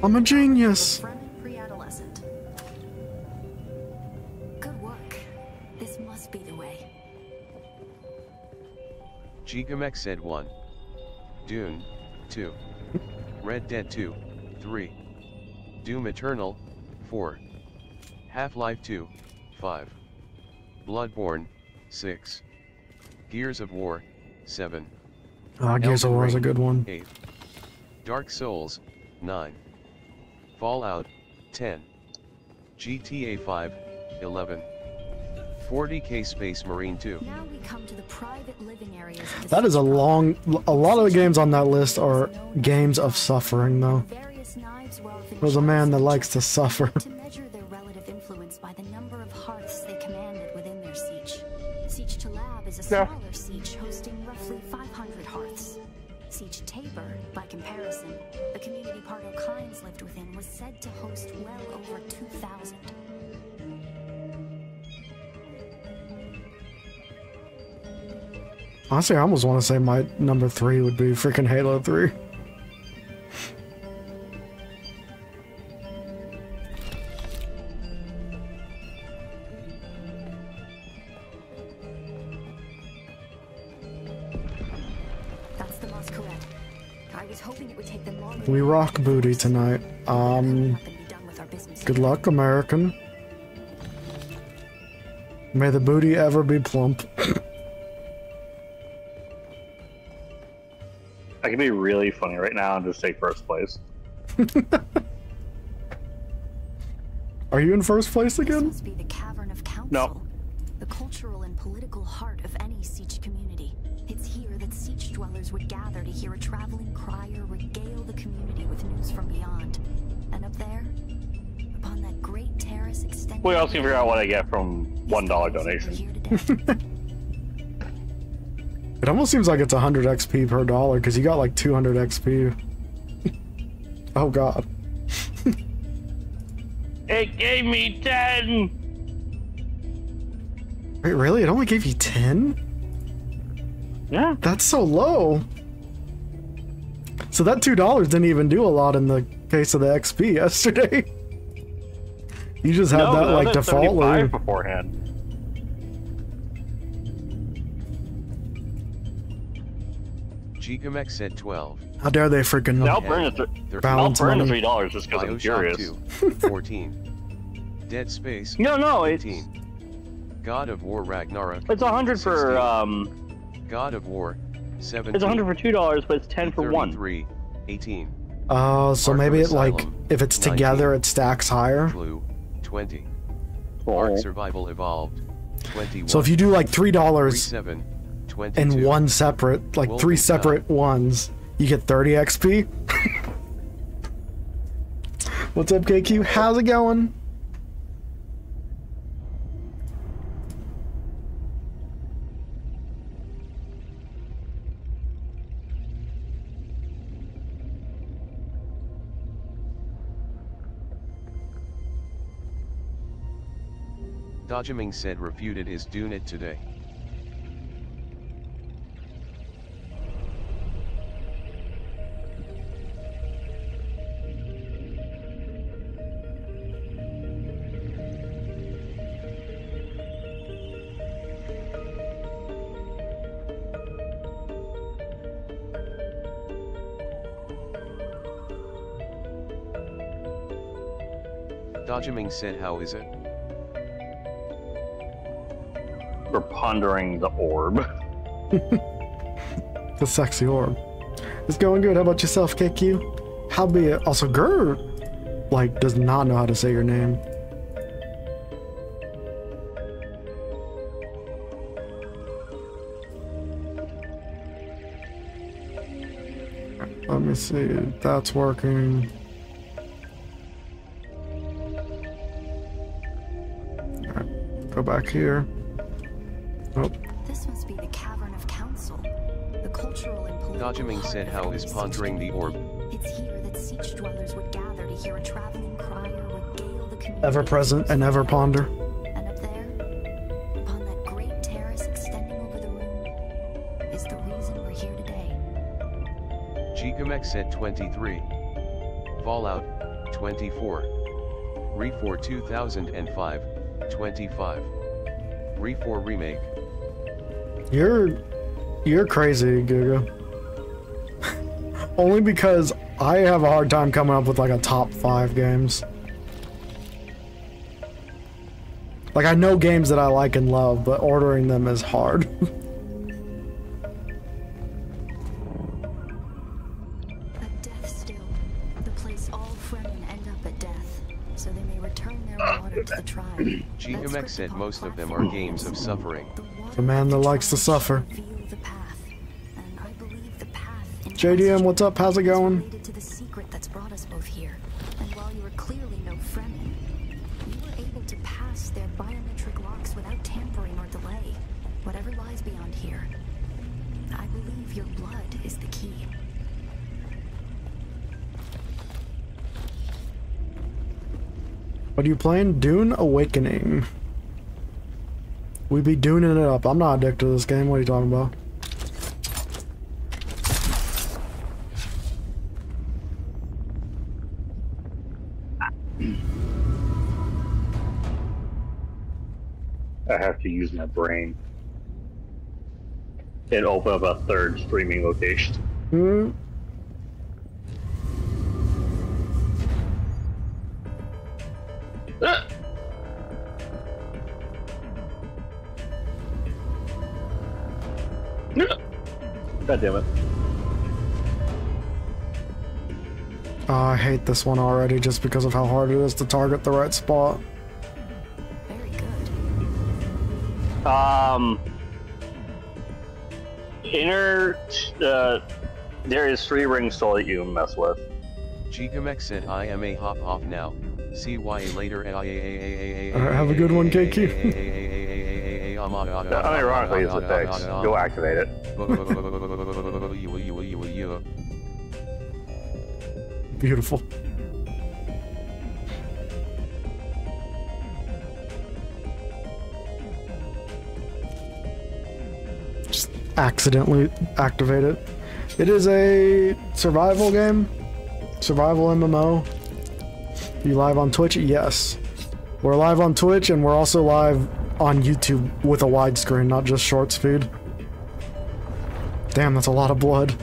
I'm a genius. Pre-adolescent. Good work. This must be the way. Gigamex said 1. Dune, 2. Red Dead 2, 3. Doom Eternal, 4. Half-Life 2, 5. Bloodborne, 6. Gears of War, 7. Gears of War is a good one. 8. Dark Souls, 9. Fallout, 10. GTA 5, 11. 40K Space Marine 2. Now we come to the private living areas. That is a lot of the games on that list are games of suffering, though. There's a man that likes to suffer. To measure their relative influence by the number of hearths they commanded within their siege. Siege to Lab is a smaller siege hosting roughly 500 hearths. Siege Tabor, by comparison, the community part O'Kynes lived within, was said to host well over 2,000. Honestly, I almost want to say my number 3 would be freaking Halo 3. That's the masquerade. I was hoping it would take them longer. We rock booty tonight. Good luck, American. May the booty ever be plump. I can be really funny right now and just take first place. Are you in first place again? This must be the Cavern of Council. No. The cultural and political heart of any siege community. It's here that siege dwellers would gather to hear a traveling crier regale the community with news from beyond. And up there, upon that great terrace extending... We also can figure out what I get from $1 donation. It almost seems like it's 100 XP per dollar, because you got like 200 XP. Oh god. It gave me 10! Wait, really? It only gave you 10? Yeah. That's so low. So that $2 didn't even do a lot in the case of the XP yesterday. You just had that like defaultly. Beforehand. Gigamex said 12. How dare they freaking I'll burn it $3 just because I'm curious. 14. Dead Space. No, 18. God of War Ragnarok. It's 100 for God of War 17. It's 100 for $2, but it's 10 for 1. 18. So maybe it like if it's 19, together it stacks higher. Blue 20. Ark Survival Evolved 21. So if you do like $3 in one separate, like 3 separate ones, you get 30 XP. What's up, KQ? How's it going? Dodgeming said refuted his Dunit today. Dodgeming said, how is it? We're pondering the orb. The sexy orb. It's going good. How about yourself, KQ? Howbeit, also Gur, like, does not know how to say your name. Let me see. That's working. Alright, go back here. Oh. This must be the Cavern of Council. The cultural and political Dodgeming said, how is pondering the orb? It's here that siege dwellers would gather to hear a traveling crier regale the community. Ever present and ever ponder. And up there, upon that great terrace extending over the room, is the reason we're here today. Gigamex said 23. Fallout 24. RE4 2005, 25. RE4 Remake. You're crazy, Guga. Only because I have a hard time coming up with like a top 5 games. Like, I know games that I like and love, but ordering them is hard. At death still, the place all Fremen end up at death, so they may return their water to the tribe. Geomex said most of them are games of suffering. The man that likes to suffer. JDM, what's up? How's it going? To the secret that's brought us both here. And while you were clearly no Fremen, you were able to pass their biometric locks without tampering or delay. Whatever lies beyond here, I believe your blood is the key. What are you playing? Dune Awakening. We be Duning it up. I'm not addicted to this game. What are you talking about? I have to use my brain and open up a third streaming location. Hmm. God damn it. Oh, I hate this one already just because of how hard it is to target the right spot. There is 3 rings still that you can mess with. Gigamex said I am a hop off now. CYA later. Alright, have a good one, KQ. Unironically, it's a fix. Go activate it. Beautiful. Just accidentally activate it. It is a survival game. Survival MMO. You live on Twitch? Yes. We're live on Twitch and we're also live on YouTube with a widescreen, not just short speed. Damn, that's a lot of blood.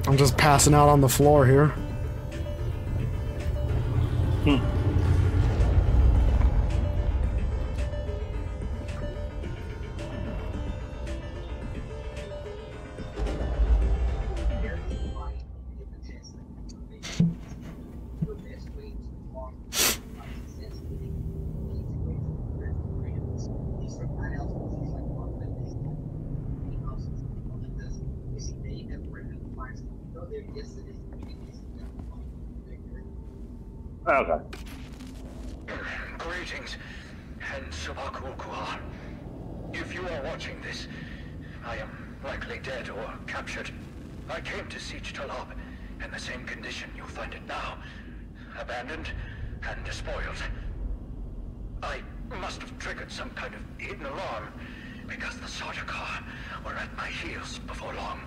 I'm just passing out on the floor here. Okay. Greetings, and Sabakul-Kuar. If you are watching this, I am likely dead or captured. I came to Siege Talab in the same condition you'll find it now. Abandoned and despoiled. I must have triggered some kind of hidden alarm, because the Sardaukar were at my heels before long.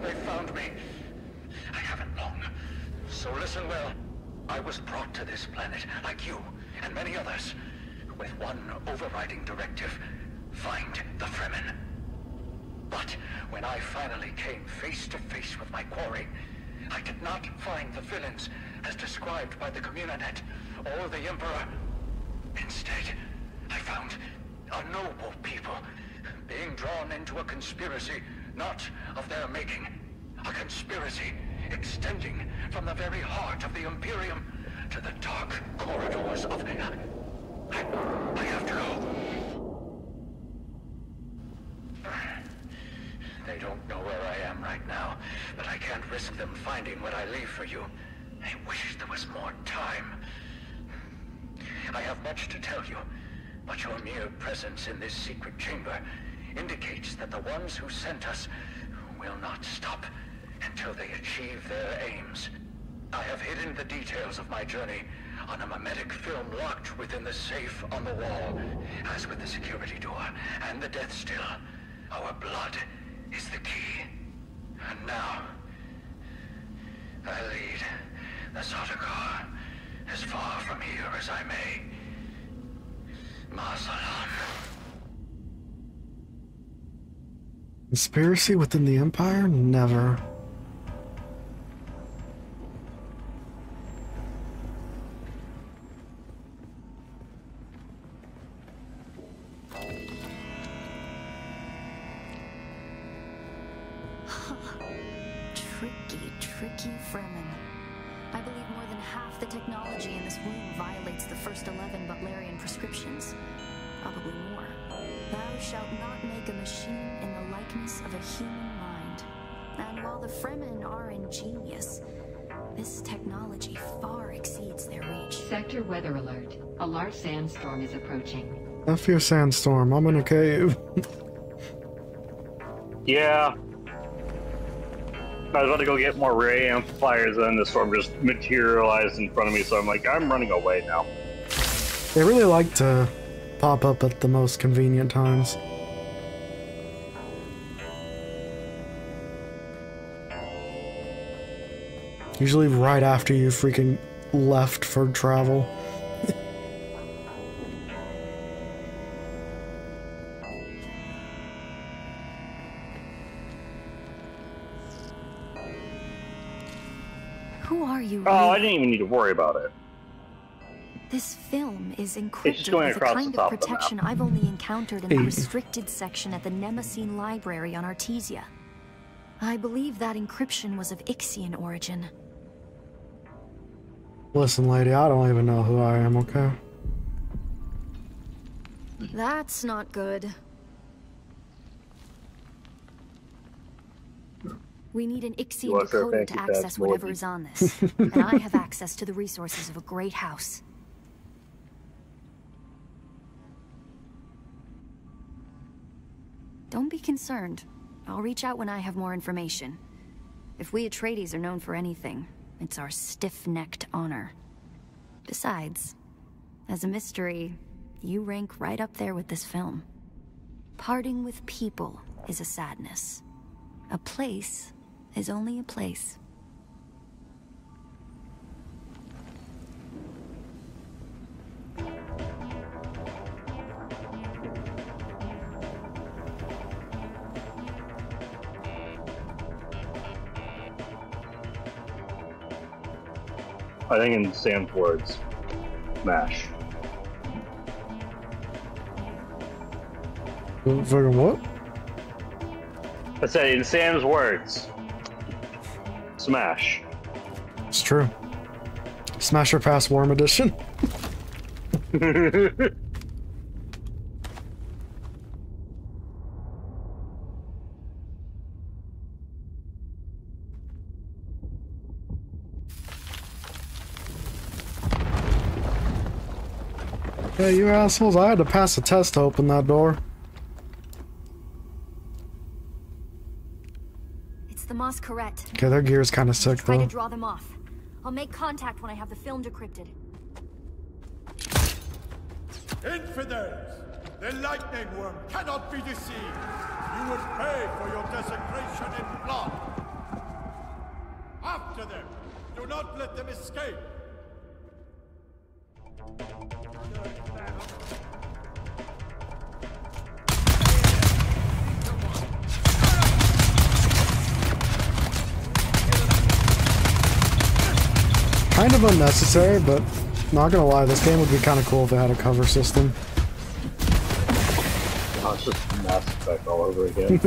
They found me. I haven't long, so listen well. I was brought to this planet, like you and many others, with one overriding directive: find the Fremen. But when I finally came face to face with my quarry, I did not find the villains as described by the Communinet or the Emperor. Instead, I found a noble people being drawn into a conspiracy not of their making. A conspiracy extending from the very heart of the Imperium to the dark corridors of... I have to go. They don't know where I am right now, but I can't risk them finding what I leave for you. I wish there was more time. I have much to tell you, but your mere presence in this secret chamber indicates that the ones who sent us will not stop until they achieve their aims. I have hidden the details of my journey on a mimetic film locked within the safe on the wall. As with the security door and the death still, our blood is the key. And now, I lead the Sardaukar as far from here as I may. Marsalan. Conspiracy within the Empire? Never. Tricky Fremen. I believe more than half the technology in this room violates the first 11 Butlerian prescriptions. Probably more. Thou shalt not make a machine in the likeness of a human mind. And while the Fremen are ingenious, this technology far exceeds their reach. Sector weather alert. A large sandstorm is approaching. I fear sandstorm. I'm in a cave. Yeah. I was about to go get more ray amplifiers, and the storm just materialized in front of me, so I'm like, I'm running away now. They really like to pop up at the most convenient times. Usually right after you freaking left for travel. Who are you? Oh, I didn't even need to worry about it. This film is It's encrypted going with a across the kind top of of the protection map. I've only encountered in the restricted section at the Nemesine Library on Artesia. I believe that encryption was of Ixian origin. Listen, lady, I don't even know who I am, okay? That's not good. We need an Ixian What's her decoder to fancy access passport? whatever is on this. And I have access to the resources of a great house. Don't be concerned. I'll reach out when I have more information. If we Atreides are known for anything, it's our stiff-necked honor. Besides, as a mystery, you rank right up there with this film. Parting with people is a sadness. A place is only a place. I think in Sam's words, MASH. Fucking what? I said in Sam's words, smash. It's true. Smash or Pass Worm Edition. Hey, you assholes, I had to pass a test to open that door. It's the Masquerette. Okay, their gear's kind of sick, Try to though. draw them off. I'll make contact when I have the film decrypted. Infidels! The lightning worm cannot be deceived! You will pay for your desecration in blood! After them! Do not let them escape! Kind of unnecessary, but not gonna lie, this game would be kind of cool if it had a cover system. Oh, it's just Mass Effect all over again.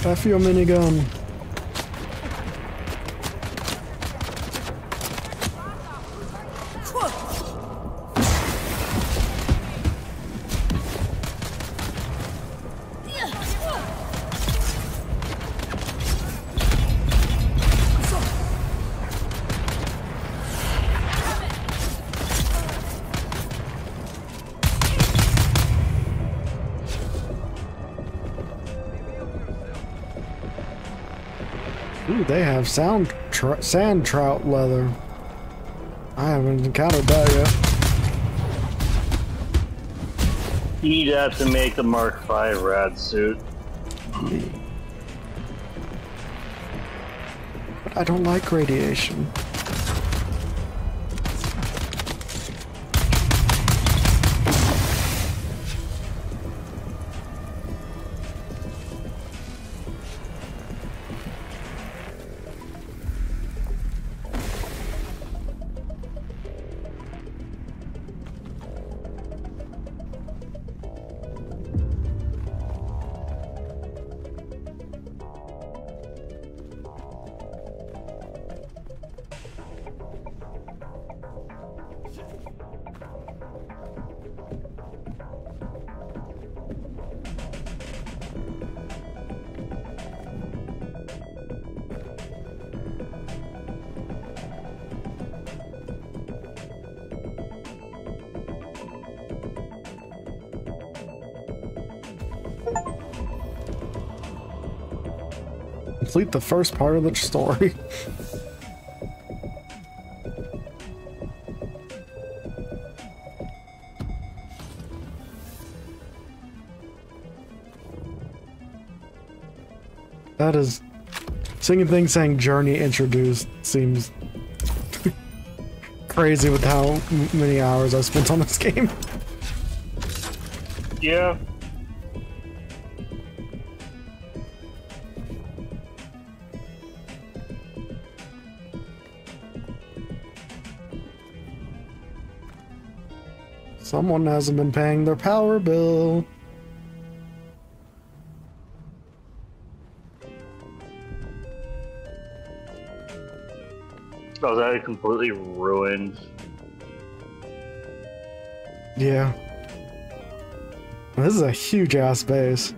F your minigun. Ooh, they have sand trout leather. I haven't encountered that yet. You need that to make the Mark V rad suit. But I don't like radiation. Complete the first part of the story. That is... Singing thing saying journey introduced seems crazy with how many hours I spent on this game. Yeah. Someone hasn't been paying their power bill. Oh, is that completely ruined? Yeah. This is a huge ass base.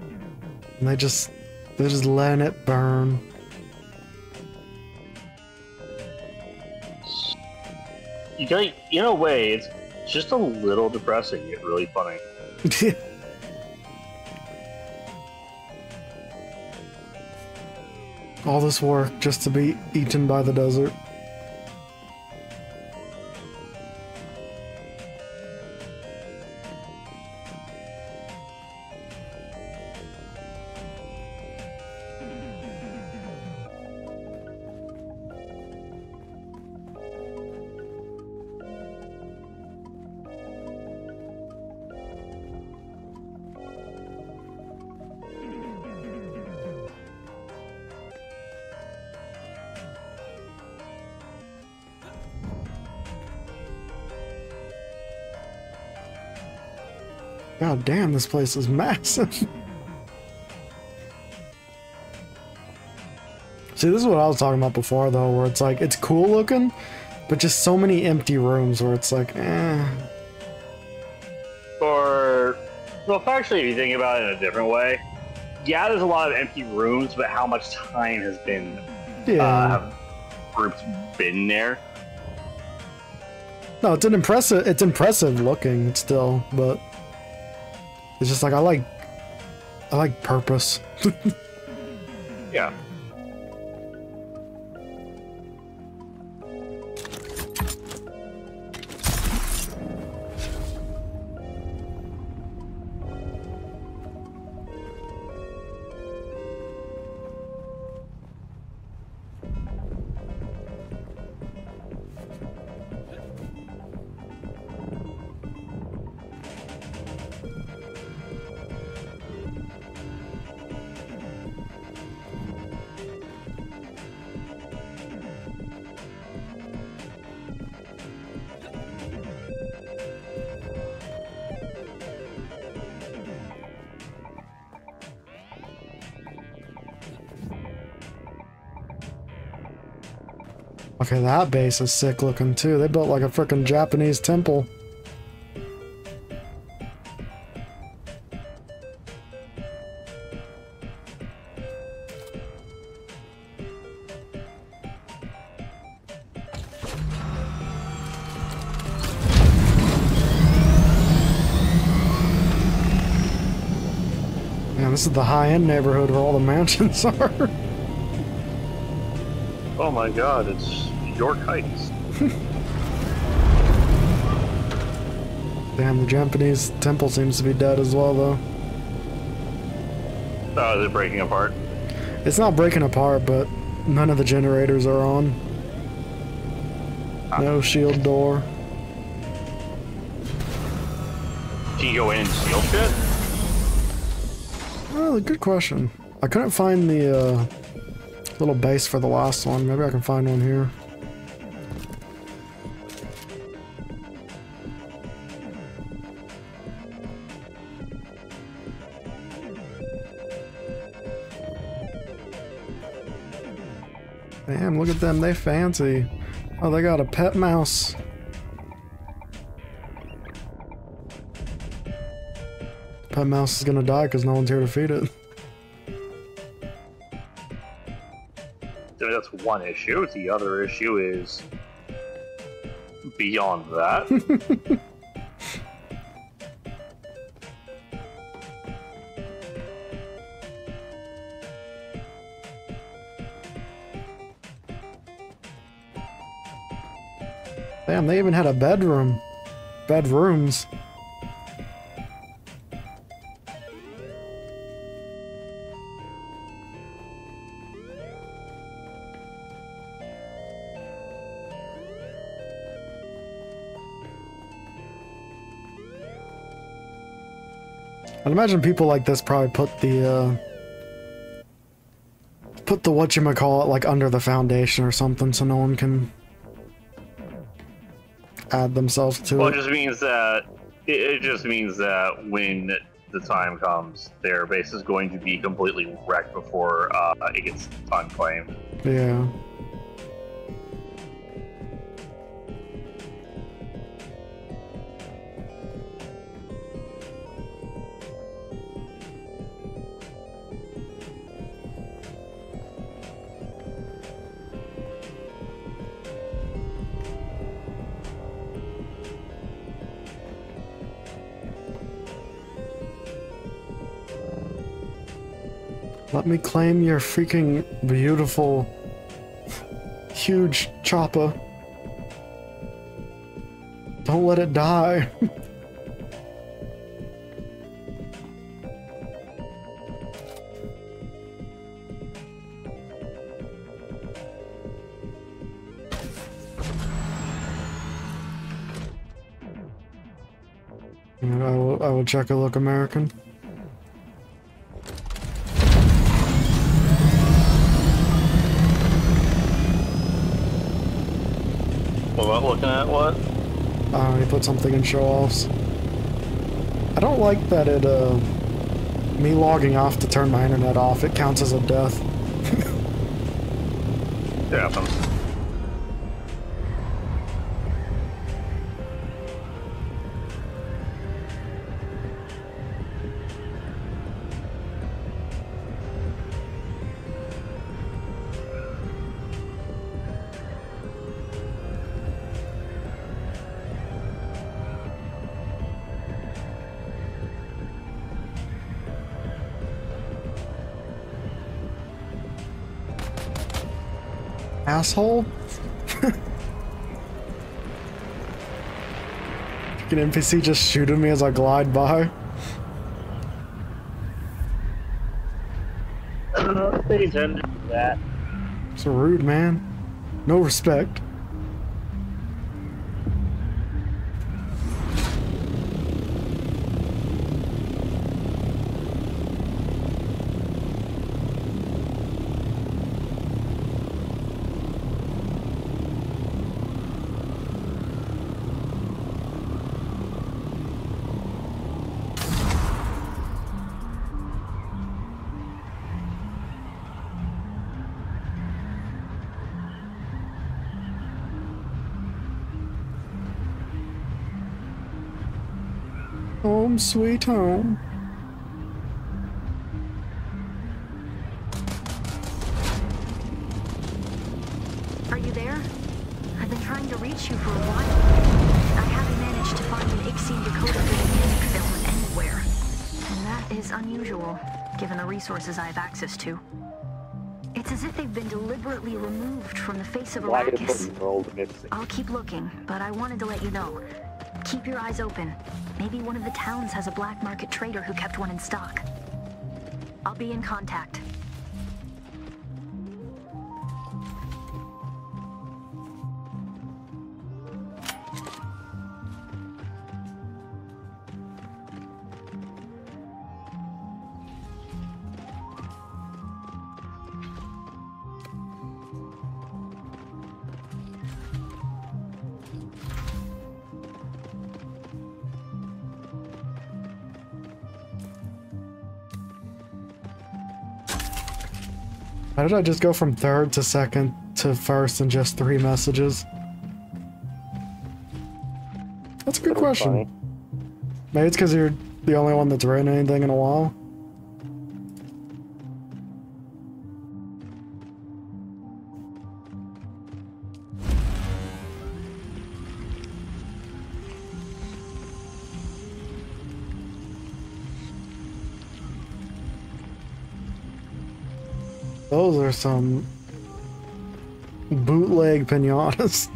And they're just letting it burn. In a way, it's just a little depressing, yet really funny. All this work just to be eaten by the desert. God damn, this place is massive. See, this is what I was talking about before, though, where it's like, it's cool looking, but just so many empty rooms where it's like, eh. Or, well, actually, if you think about it in a different way, yeah, there's a lot of empty rooms, but how much time has been, have groups been there? No, it's impressive looking still, but it's just like, I like purpose. Yeah. Okay, that base is sick looking too. They built like a freaking Japanese temple. Man, this is the high-end neighborhood where all the mansions are. Oh my god, it's your kites. Damn, the Japanese temple seems to be dead as well, though. Oh, they're breaking apart. It's not breaking apart, but none of the generators are on. No shield door. Can you go in and steal shit? Oh, good question. I couldn't find the little base for the last one. Maybe I can find one here. Damn, look at them, they fancy. Oh, they got a pet mouse. Pet mouse is gonna die because no one's here to feed it. So that's one issue. The other issue is beyond that. Damn, they even had a bedroom. Bedrooms. I'd imagine people like this probably put the whatchamacallit like under the foundation or something so no one can add themselves to Well, it. it just means that it just means that when the time comes, their base is going to be completely wrecked before it gets unclaimed. Yeah. Let me claim your freaking beautiful, huge chopper. Don't let it die. I will check a look, American. What, looking at what? He put something in show-offs. I don't like that it, me logging off to turn my internet off, it counts as a death. It happens. Asshole? An NPC just shooting me as I glide by. They tend to do that. So rude, man. No respect. Home sweet home. Are you there? I've been trying to reach you for a while. I haven't managed to find an Ixian decoder for the music film anywhere. And that is unusual, given the resources I have access to. It It's as if they've been deliberately removed from the face of Why Arrakis. is the world missing? I'll keep looking, but I wanted to let you know. Keep your eyes open. Maybe one of the towns has a black market trader who kept one in stock. I'll be in contact. How did I just go from third to second to first in just 3 messages? That's a good question. Funny. Maybe it's because you're the only one that's written anything in a while. Those are some bootleg pinatas.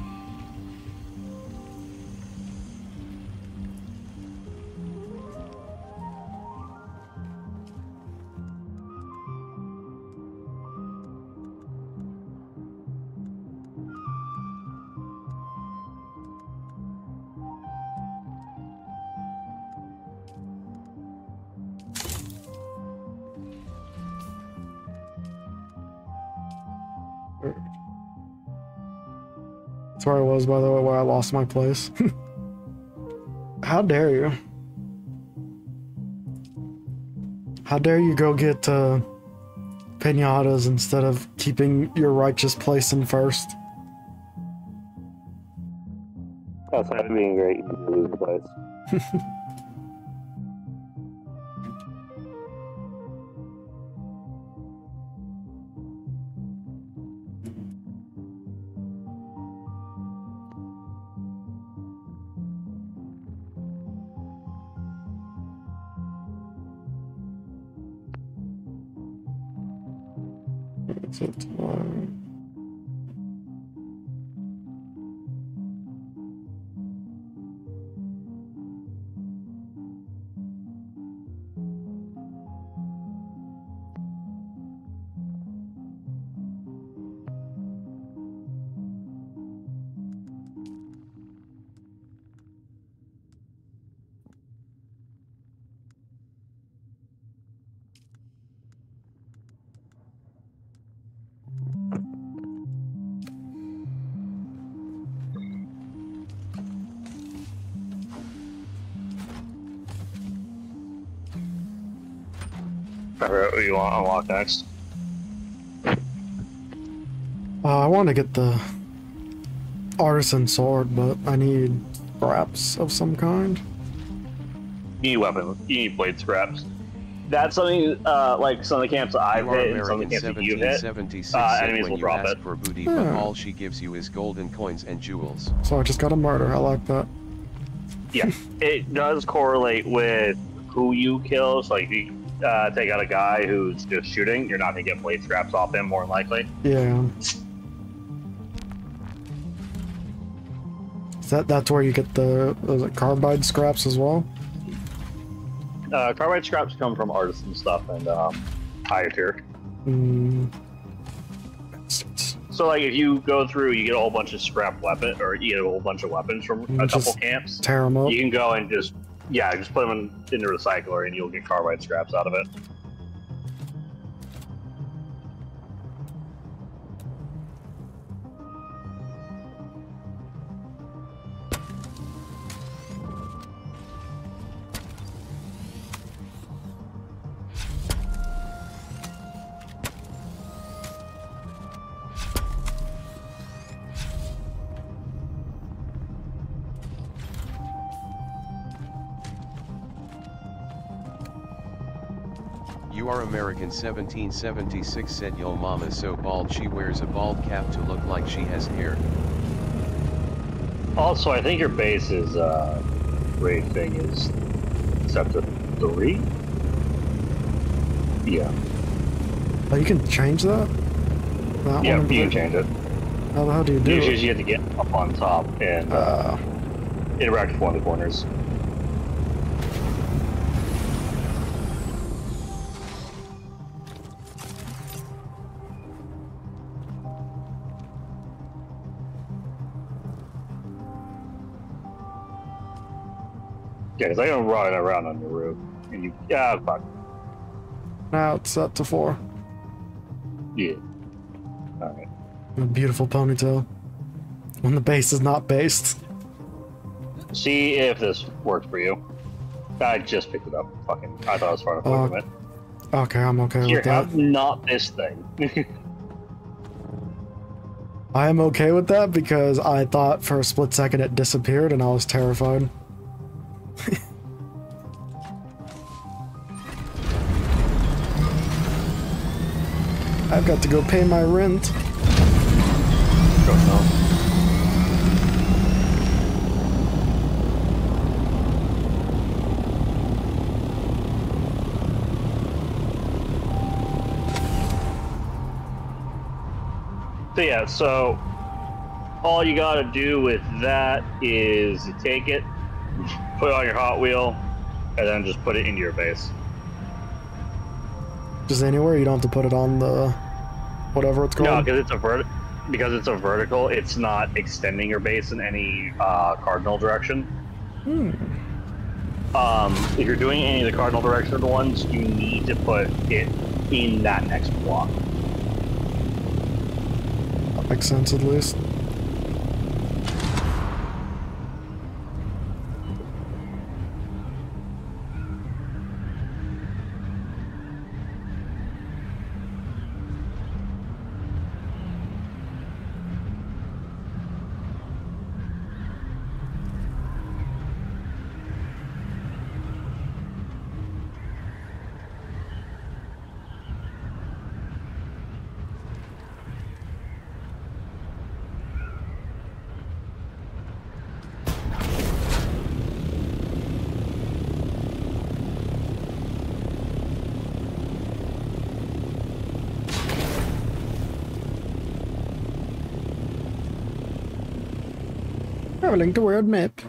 That's where I was, by the way, where I lost my place. How dare you? How dare you go get pinatas instead of keeping your righteous place in first? Outside of being great, you can lose the place. So tomorrow. What do you want to unlock next? I want to get the artisan sword, but I need scraps of some kind. You need weapon. You need blade scraps. That's something like some of the camps I've hit and some of the camps that you've hit. Enemies will drop it. For booty, but all she gives you is golden coins and jewels. So I just got a murder. I like that. Yeah, it does correlate with who you kill. So like, if you take out a guy who's just shooting, you're not gonna get blade scraps off him, more than likely. Yeah. That's where you get the carbide scraps as well? Carbide scraps come from artisan stuff and higher tier. So like if you go through, you get a whole bunch of scrap weapon, or you get a whole bunch of weapons from a couple camps. Tear them up. You can go and just put them in the recycler and you'll get carbide scraps out of it. You are American 1776 said yo mama's so bald she wears a bald cap to look like she has hair. Also, I think your base is raid thing is set to 3. Yeah. Oh, you can change that? That Yeah, one you can change it. How the hell do you do Usually it? you have to get up on top and interact with one of the corners. Yeah, because I can run around on the roof, and you fuck. Now it's set to 4. Yeah. Alright. A beautiful ponytail. When the base is not based. See if this worked for you. I just picked it up. Fucking, I thought it was far enough away from it. Okay, I'm okay Here, with that. have not this thing. I am okay with that because I thought for a split second it disappeared and I was terrified. I've got to go pay my rent. So yeah, so all you gotta do with that is you take it, put it on your Hot Wheel, and then just put it into your base. Just anywhere? You don't have to put it on the whatever it's called? No, because it's a vertical, it's not extending your base in any cardinal direction. If you're doing any of the cardinal direction ones, you need to put it in that next block. That makes sense at least. Traveling to world map.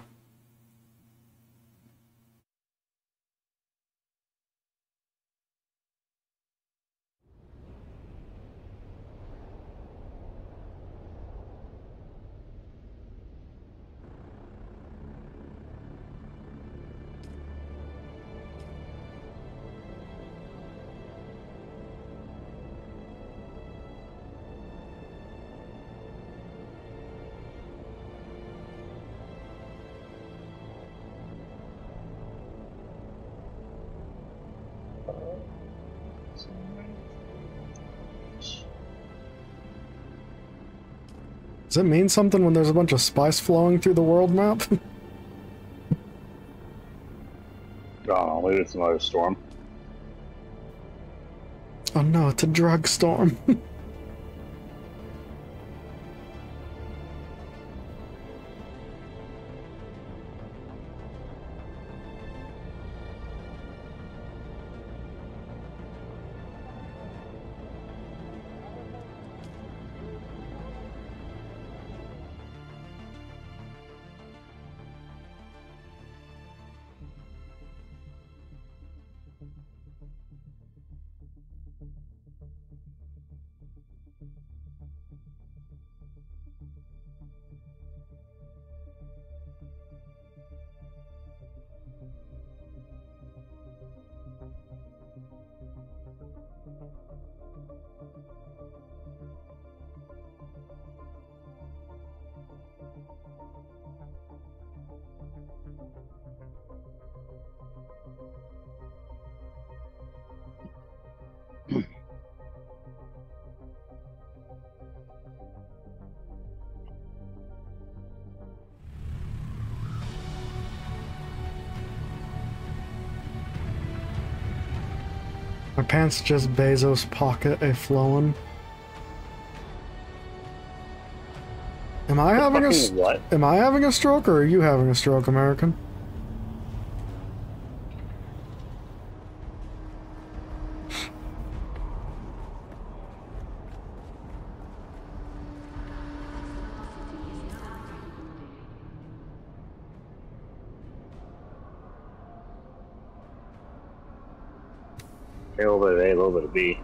Does it mean something when there's a bunch of spice flowing through the world map? I don't know, maybe it's another storm. Oh no, it's a drug storm. My pants just Bezos pocket a flowing. Am I having what? Am I having a stroke or are you having a stroke, American? A little bit of A, a little bit of B.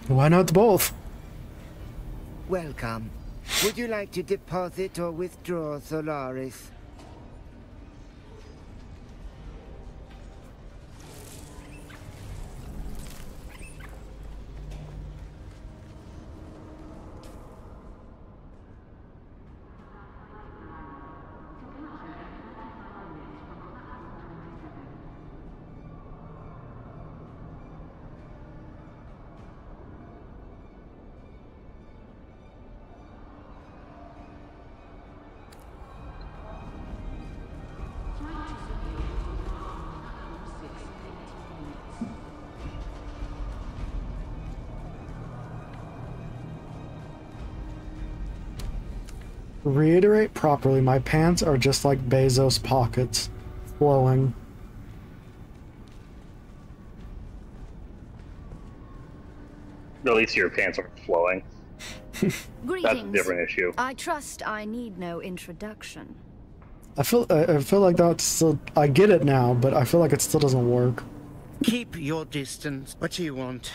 Why not both? Welcome. Would you like to deposit or withdraw Solaris? Reiterate properly, my pants are just like Bezos' pockets, flowing. At least your pants aren't flowing. Greetings. That's a different issue. I trust I need no introduction. I feel like that's still, I get it now, but I feel like it still doesn't work. Keep your distance. What do you want?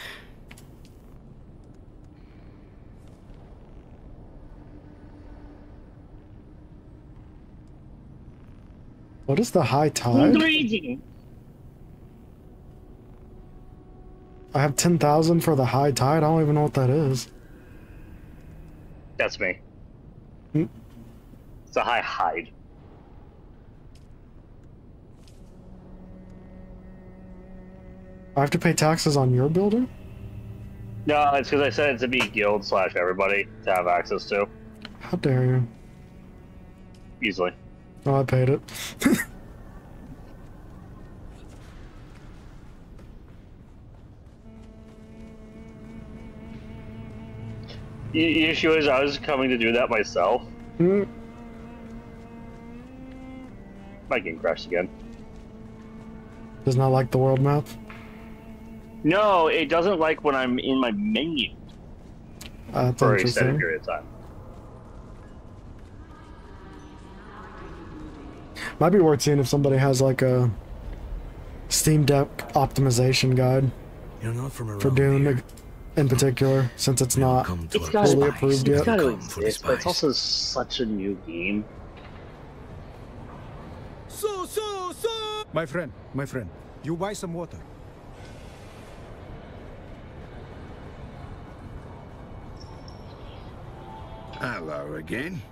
What is the high tide? I have 10,000 for the high tide. I don't even know what that is. That's me. It's a high hide. I have to pay taxes on your building? No, it's because I said it to be guild / everybody to have access to. How dare you? Easily. Oh, I paid it. The issue is I was coming to do that myself. My game crashed again. Does not like the world map? No, it doesn't like when I'm in my menu That's for an interesting. extended period of time. Might be worth seeing if somebody has like a Steam Deck optimization guide for Dune in particular, since it's not fully approved yet. It's gotta exist, but it's also such a new game. My friend, you buy some water. Hello again.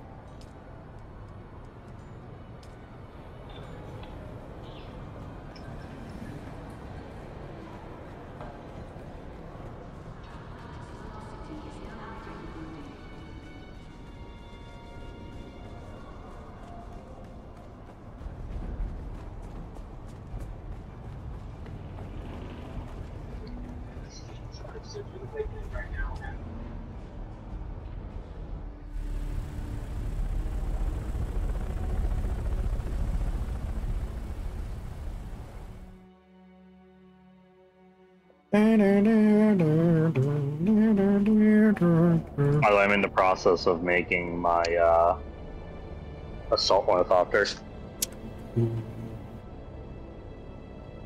I'm in the process of making my assault ornithopter.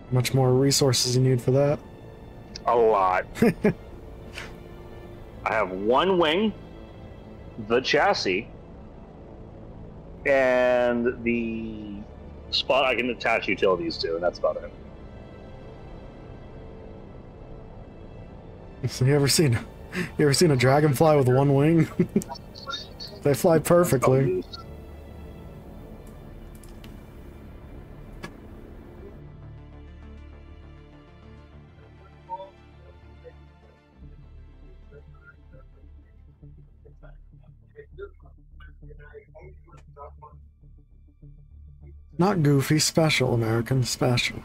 Much more resources you need for that. A lot. I have one wing, the chassis, and the spot I can attach utilities to, and that's about it. So you ever seen a dragonfly with one wing? They fly perfectly. Not goofy, special, American, special.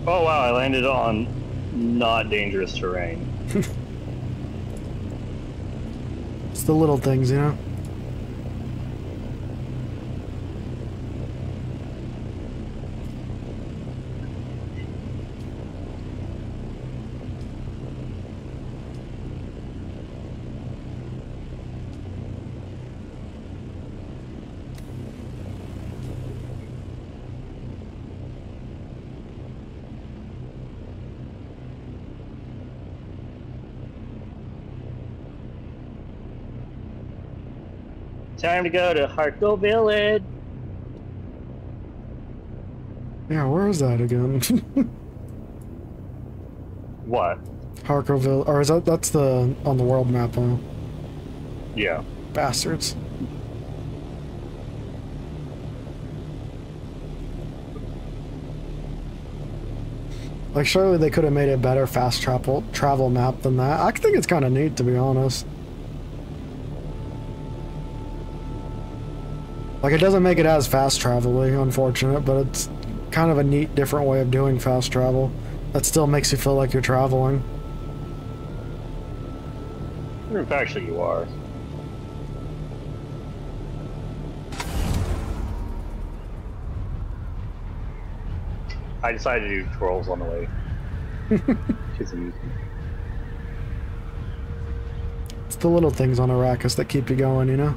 Oh wow, I landed on not dangerous terrain. It's the little things, you know? Time to go to Harko Village. Yeah, where is that again? What? Harkoville, or is that's the on the world map, huh? Yeah. Bastards. Like, surely they could have made a better fast travel map than that. I think it's kind of neat, to be honest. Like, it doesn't make it as fast travel-y, unfortunate, but it's kind of a neat, different way of doing fast travel. That still makes you feel like you're traveling. If actually you are. I decided to do trolls on the way. It's easy. It's the little things on Arrakis that keep you going, you know?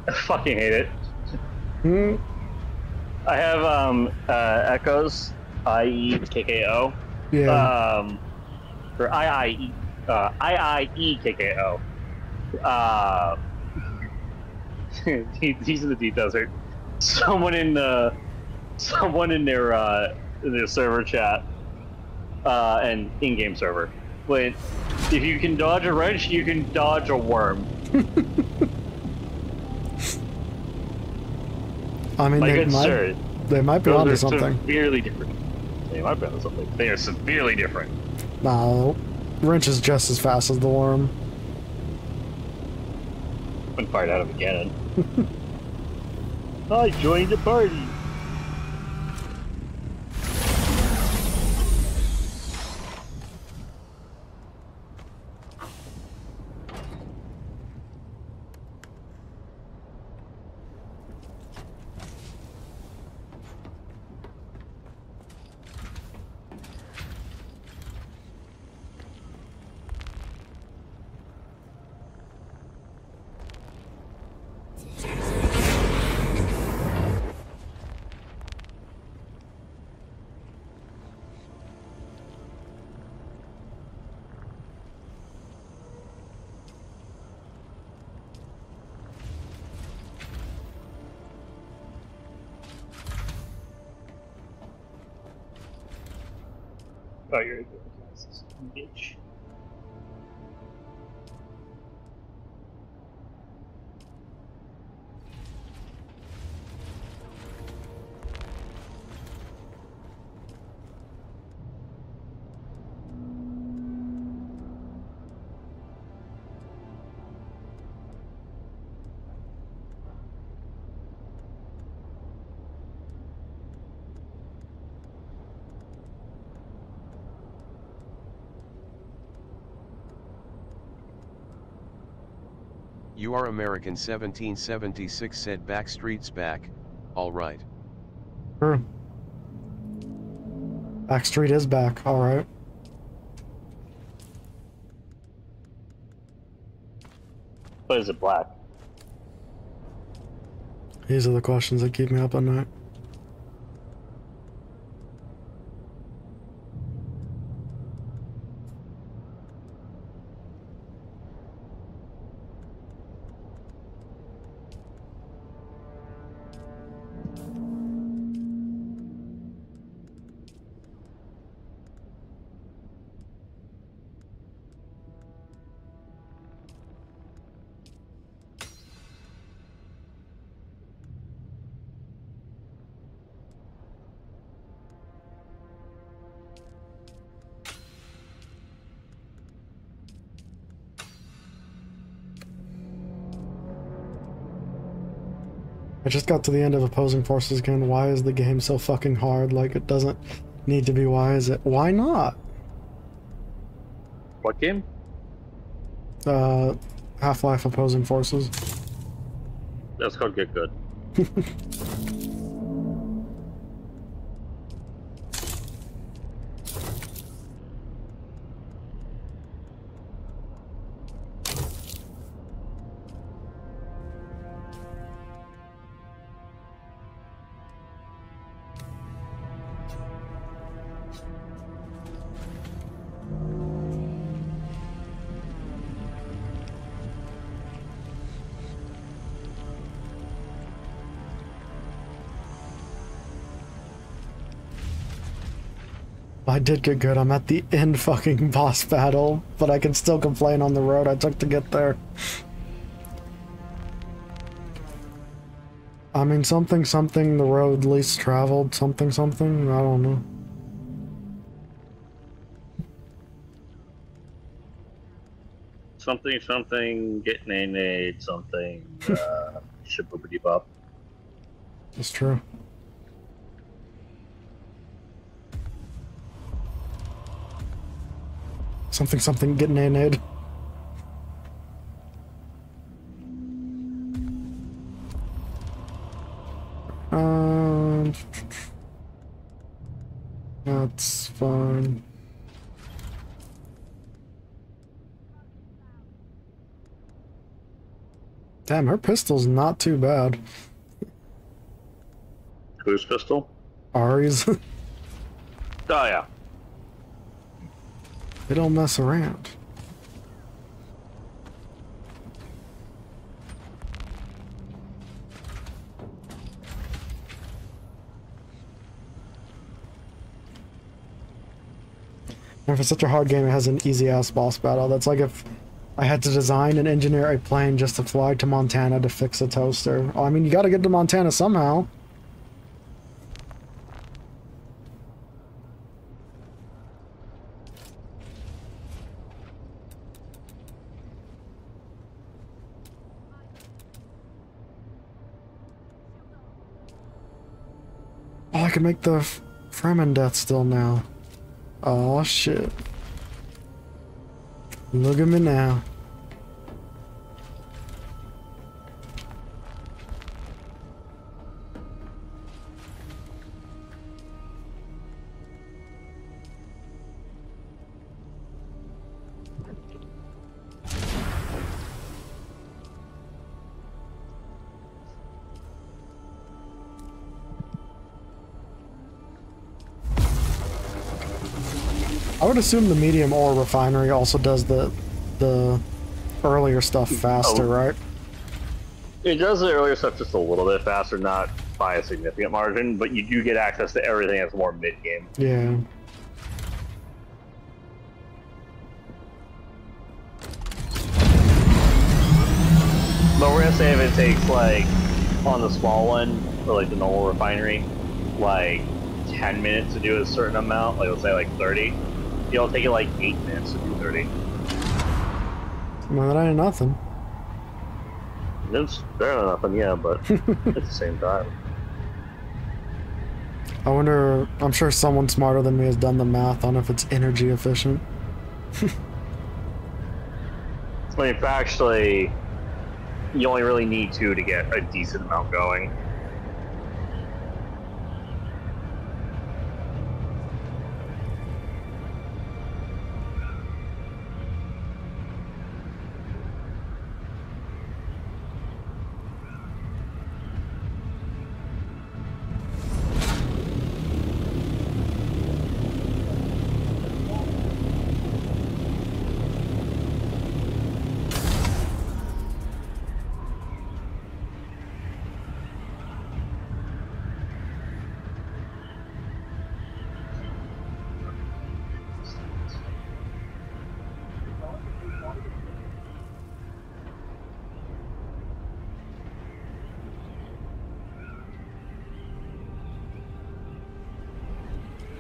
I fucking hate it. I have Echoes, IE KKO. Yeah. Or IIE KKO. These are the details. Someone in their server chat and in-game server. But if you can dodge a wrench, you can dodge a worm. I mean, My they might be onto something. Severely different. They might be onto something. They are severely different. No, wrench is just as fast as the worm. Been fired out of a cannon. I joined the party. Oh, you're a good bitch. You are American 1776 said Backstreet's back, alright. Sure. Backstreet is back, alright. But is it black? These are the questions that keep me up at night. I just got to the end of Opposing Forces again. Why is the game so fucking hard? Like, it doesn't need to be. Why is it? Why not? What game? Half-Life Opposing Forces. That's called get good. I did get good. I'm at the end fucking boss battle, but I can still complain on the road I took to get there. I mean, something, the road least traveled, something, I don't know. Something, getting a nade, something, shiboobity bop. That's true. Something, getting a nade. That's fine. Damn, her pistol's not too bad. Whose pistol? Ari's. Oh yeah. They don't mess around. If it's such a hard game, it has an easy-ass boss battle. That's like if I had to design and engineer a plane just to fly to Montana to fix a toaster. Oh, I mean, you gotta get to Montana somehow. Oh, I can make the Fremen death still now. Oh shit. Look at me now. I would assume the medium ore refinery also does the earlier stuff faster, right? It does the earlier stuff just a little bit faster, not by a significant margin, but you do get access to everything that's more mid-game. Yeah. But we're gonna say if it takes, like, on the small one, or like the normal refinery, like 10 minutes to do a certain amount, like let's say like 30, it'll take you like 8 minutes to do 30. Well, that ain't nothing. It's better than nothing, yeah, but at the same time. I wonder, I'm sure someone smarter than me has done the math on if it's energy efficient. I mean, actually, you only really need 2 to get a decent amount going.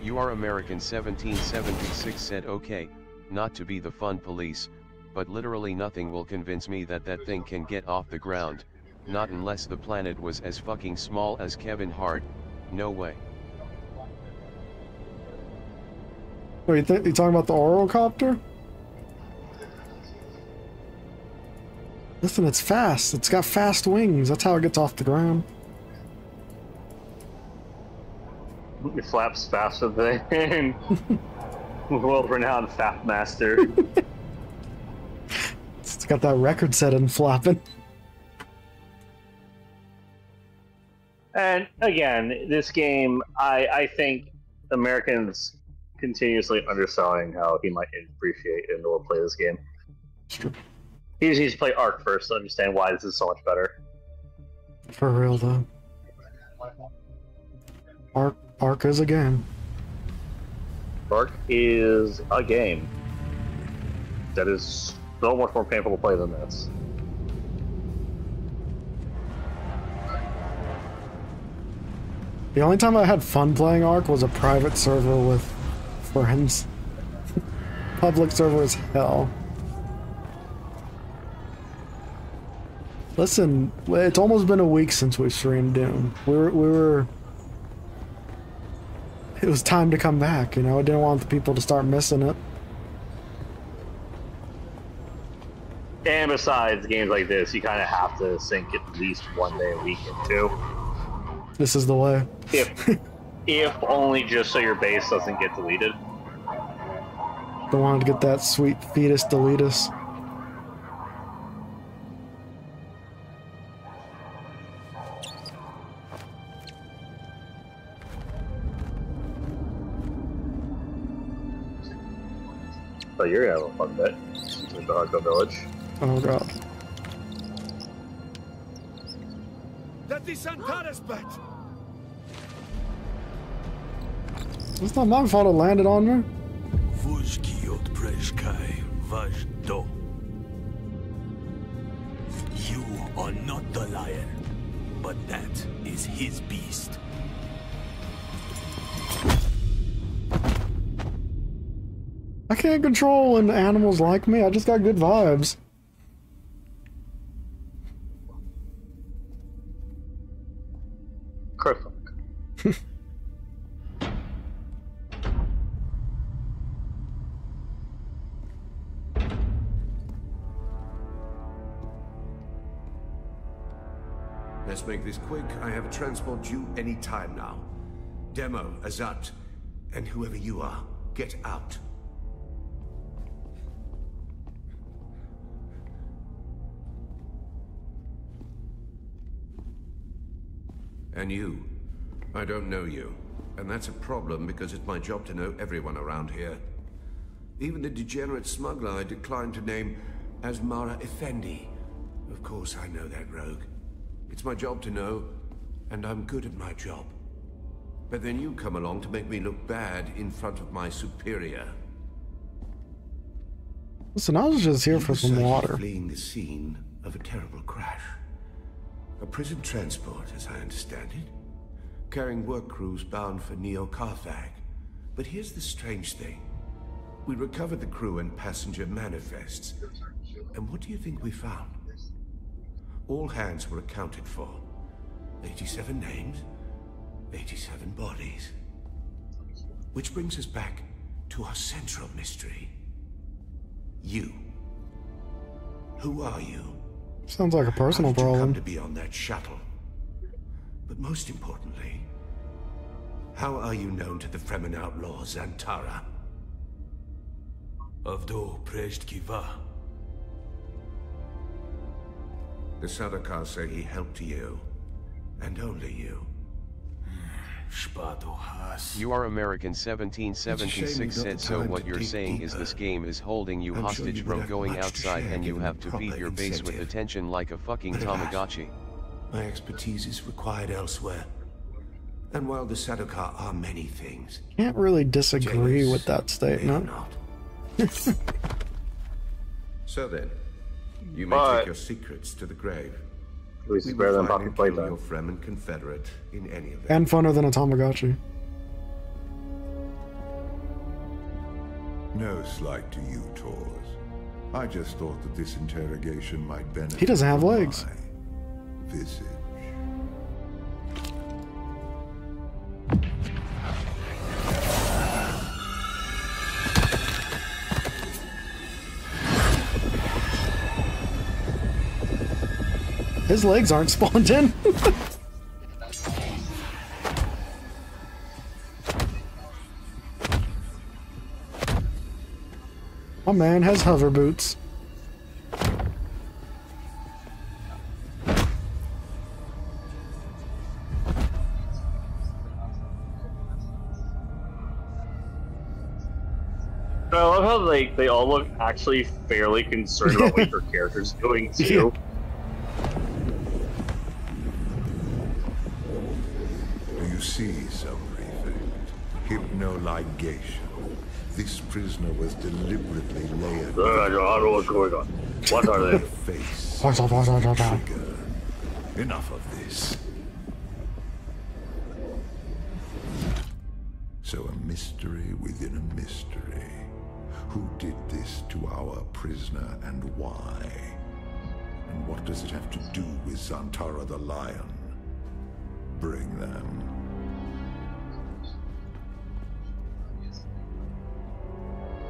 You are American 1776 said okay, not to be the fun police, but literally nothing will convince me that that thing can get off the ground, not unless the planet was as fucking small as Kevin Hart, no way. Wait, you talking about the Orocopter? Listen, it's fast. It's got fast wings. That's how it gets off the ground. It flaps faster than world-renowned Fap Master. It's got that record set in flapping. And again, this game, I think Americans continuously underselling how he might appreciate and will play this game. It's true. He just needs to play Ark first to understand why this is so much better. For real, though. Ark is a game. Ark is a game that is so much more painful to play than this. The only time I had fun playing Ark was a private server with friends. Public server is hell. Listen, it's almost been a week since we streamed Doom. It was time to come back, you know? I didn't want the people to start missing it. And besides, games like this, you kind of have to sink at least one day a week into. This is the way. If only just so your base doesn't get deleted. Don't want to get that sweet fetus deletus. So you're gonna have a fun bit with the Hardcore Village. Oh god. That is Antara's bat! It's not my fault it landed on me. You are not the lion, but that is his beast. I can't control when animals like me. I just got good vibes. Perfect. Let's make this quick. I have a transport due any time now. Demo, Azat, and whoever you are, get out. And you. I don't know you. And that's a problem because it's my job to know everyone around here. Even the degenerate smuggler I declined to name as Mara Effendi. Of course I know that rogue. It's my job to know, and I'm good at my job. But then you come along to make me look bad in front of my superior. Listen, I was just here for some water. Fleeing the scene of a terrible crash. A prison transport, as I understand it. Carrying work crews bound for Neo-Carthag. But here's the strange thing. We recovered the crew and passenger manifests. And what do you think we found? All hands were accounted for. 87 names, 87 bodies. Which brings us back to our central mystery. You. Who are you? Sounds like a personal problem. How did you come to be on that shuttle? But most importantly, how are you known to the Fremen outlaw Zantara? Avdo Prejtkiva. The Sardaukar say he helped you, and only you. You are American 1776 said, so what you're saying is this game is holding you hostage from going outside and you have to feed your base with attention like a fucking Tamagotchi. My expertise is required elsewhere. And while the Sardaukar are many things... Can't really disagree with that statement. So then, you may take your secrets to the grave. At least it's better than Poppy Playtime. Your Fremen Confederate in any event. And funner than a Tamagotchi. No slight to you, Tors. I just thought that this interrogation might benefit. He doesn't have legs. Visage. His legs aren't spawned in. My man has hover boots. I love how they all look actually fairly concerned about what your character's doing too. Do you see some prefect? Hypnoligation. This prisoner was deliberately layered. I don't know what's going on. What are they? Face. Enough of this. So a mystery within a mystery. Who did this to our prisoner and why? And what does it have to do with Zantara the Lion? Bring them.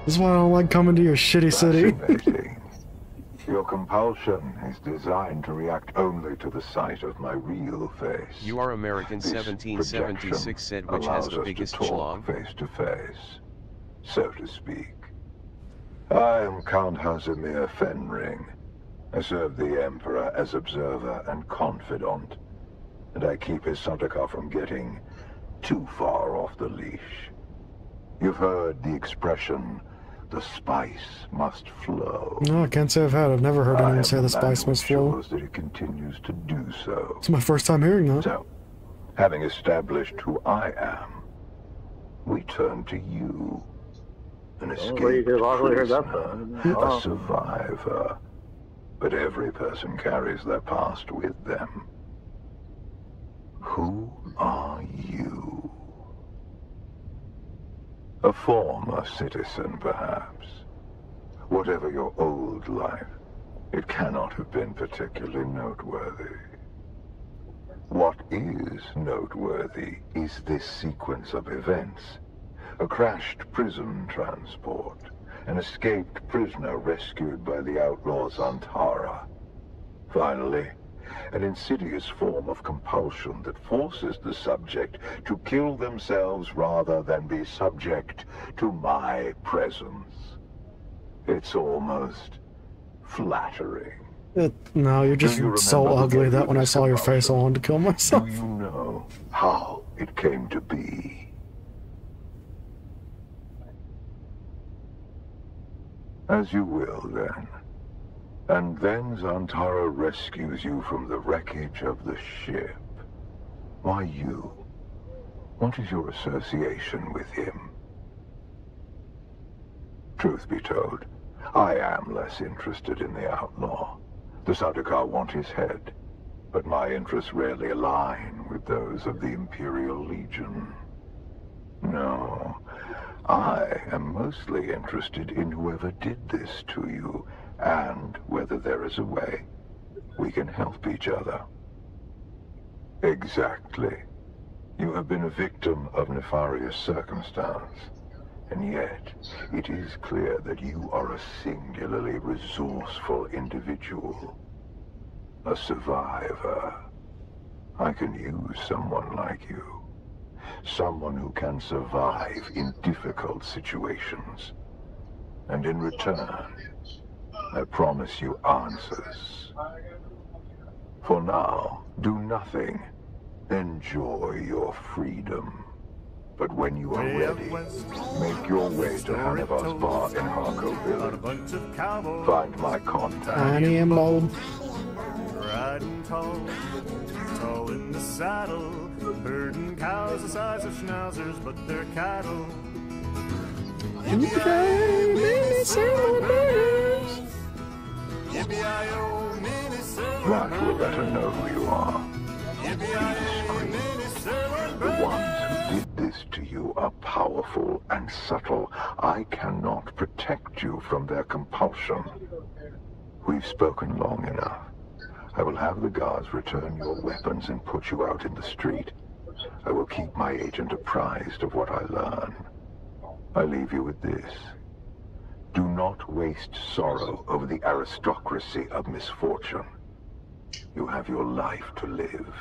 This is why I don't like coming to your shitty city. Your compulsion is designed to react only to the sight of my real face. You are American 1776 said, which has the biggest schlong? Face to face, so to speak. I am Count Hazimir Fenring. I serve the Emperor as observer and confidant, and I keep his Sardaukar from getting too far off the leash. You've heard the expression, the spice must flow. No, I can't say I've had. I've never heard anyone say the spice must flow. Shows that it continues to do so. It's my first time hearing that. So, having established who I am, we turn to you. An escaped prisoner, a survivor. But every person carries their past with them. Who are you? A former citizen, perhaps. Whatever your old life, it cannot have been particularly noteworthy. What is noteworthy is this sequence of events. A crashed prison transport. An escaped prisoner rescued by the outlaws Zantara. Finally, an insidious form of compulsion that forces the subject to kill themselves rather than be subject to my presence. It's almost flattering. No, you're just so ugly that when I saw your face I wanted to kill myself. Do you know how it came to be? As you will, then. And then Zantara rescues you from the wreckage of the ship. Why you? What is your association with him? Truth be told, I am less interested in the outlaw. The Sardaukar want his head, but my interests rarely align with those of the Imperial Legion. No, I am mostly interested in whoever did this to you, and whether there is a way we can help each other. Exactly. You have been a victim of nefarious circumstance, and yet it is clear that you are a singularly resourceful individual. A survivor. I can use someone like you. Someone who can survive in difficult situations. And in return, I promise you answers. For now, do nothing. Enjoy your freedom. But when you are ready, make your way to Hannibal's bar in Harco Village. Find my contact. Tiny and bold. Riding tall, tall in the saddle. Herding cows the size of schnauzers, but they're cattle. That will let her know who you are. Be discreet. The ones who did this to you are powerful and subtle. I cannot protect you from their compulsion. We've spoken long enough. I will have the guards return your weapons and put you out in the street. I will keep my agent apprised of what I learn. I leave you with this. Do not waste sorrow over the aristocracy of misfortune. You have your life to live.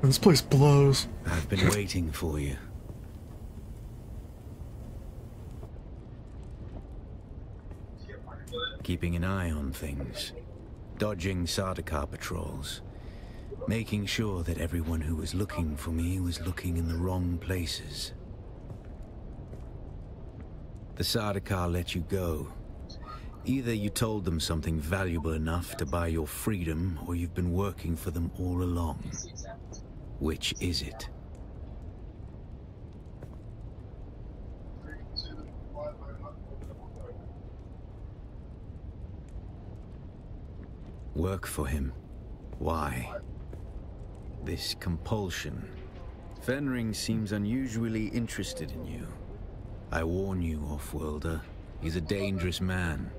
This place blows. I've been waiting for you. Keeping an eye on things. Dodging Sardaukar patrols. Making sure that everyone who was looking for me was looking in the wrong places. The Sardaukar let you go. Either you told them something valuable enough to buy your freedom, or you've been working for them all along. Which is it? Work for him. Why? This compulsion. Fenring seems unusually interested in you. I warn you, Offworlder. He's a dangerous man.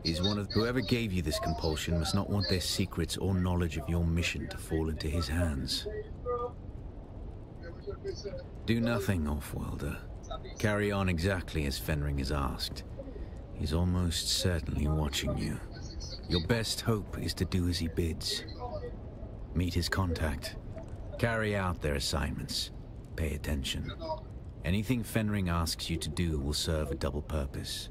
He's one of... Whoever gave you this compulsion must not want their secrets or knowledge of your mission to fall into his hands. Do nothing, Offworlder. Carry on exactly as Fenring has asked. He's almost certainly watching you. Your best hope is to do as he bids. Meet his contact. Carry out their assignments. Pay attention. Anything Fenring asks you to do will serve a double purpose.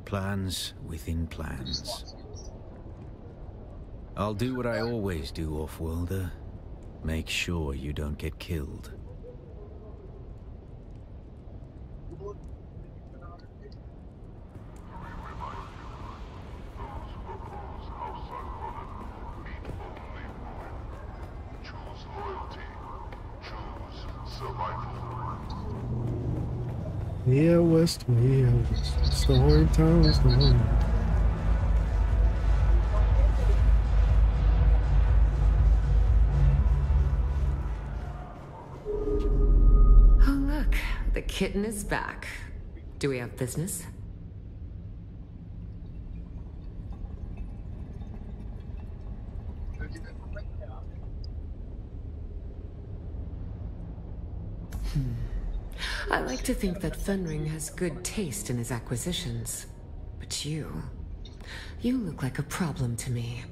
Plans within plans. I'll do what I always do, Offworlder. Make sure you don't get killed. We are West, we are West. Story tells the one. Oh look, the kitten is back. Do we have business? I like to think that Fenring has good taste in his acquisitions. But you look like a problem to me.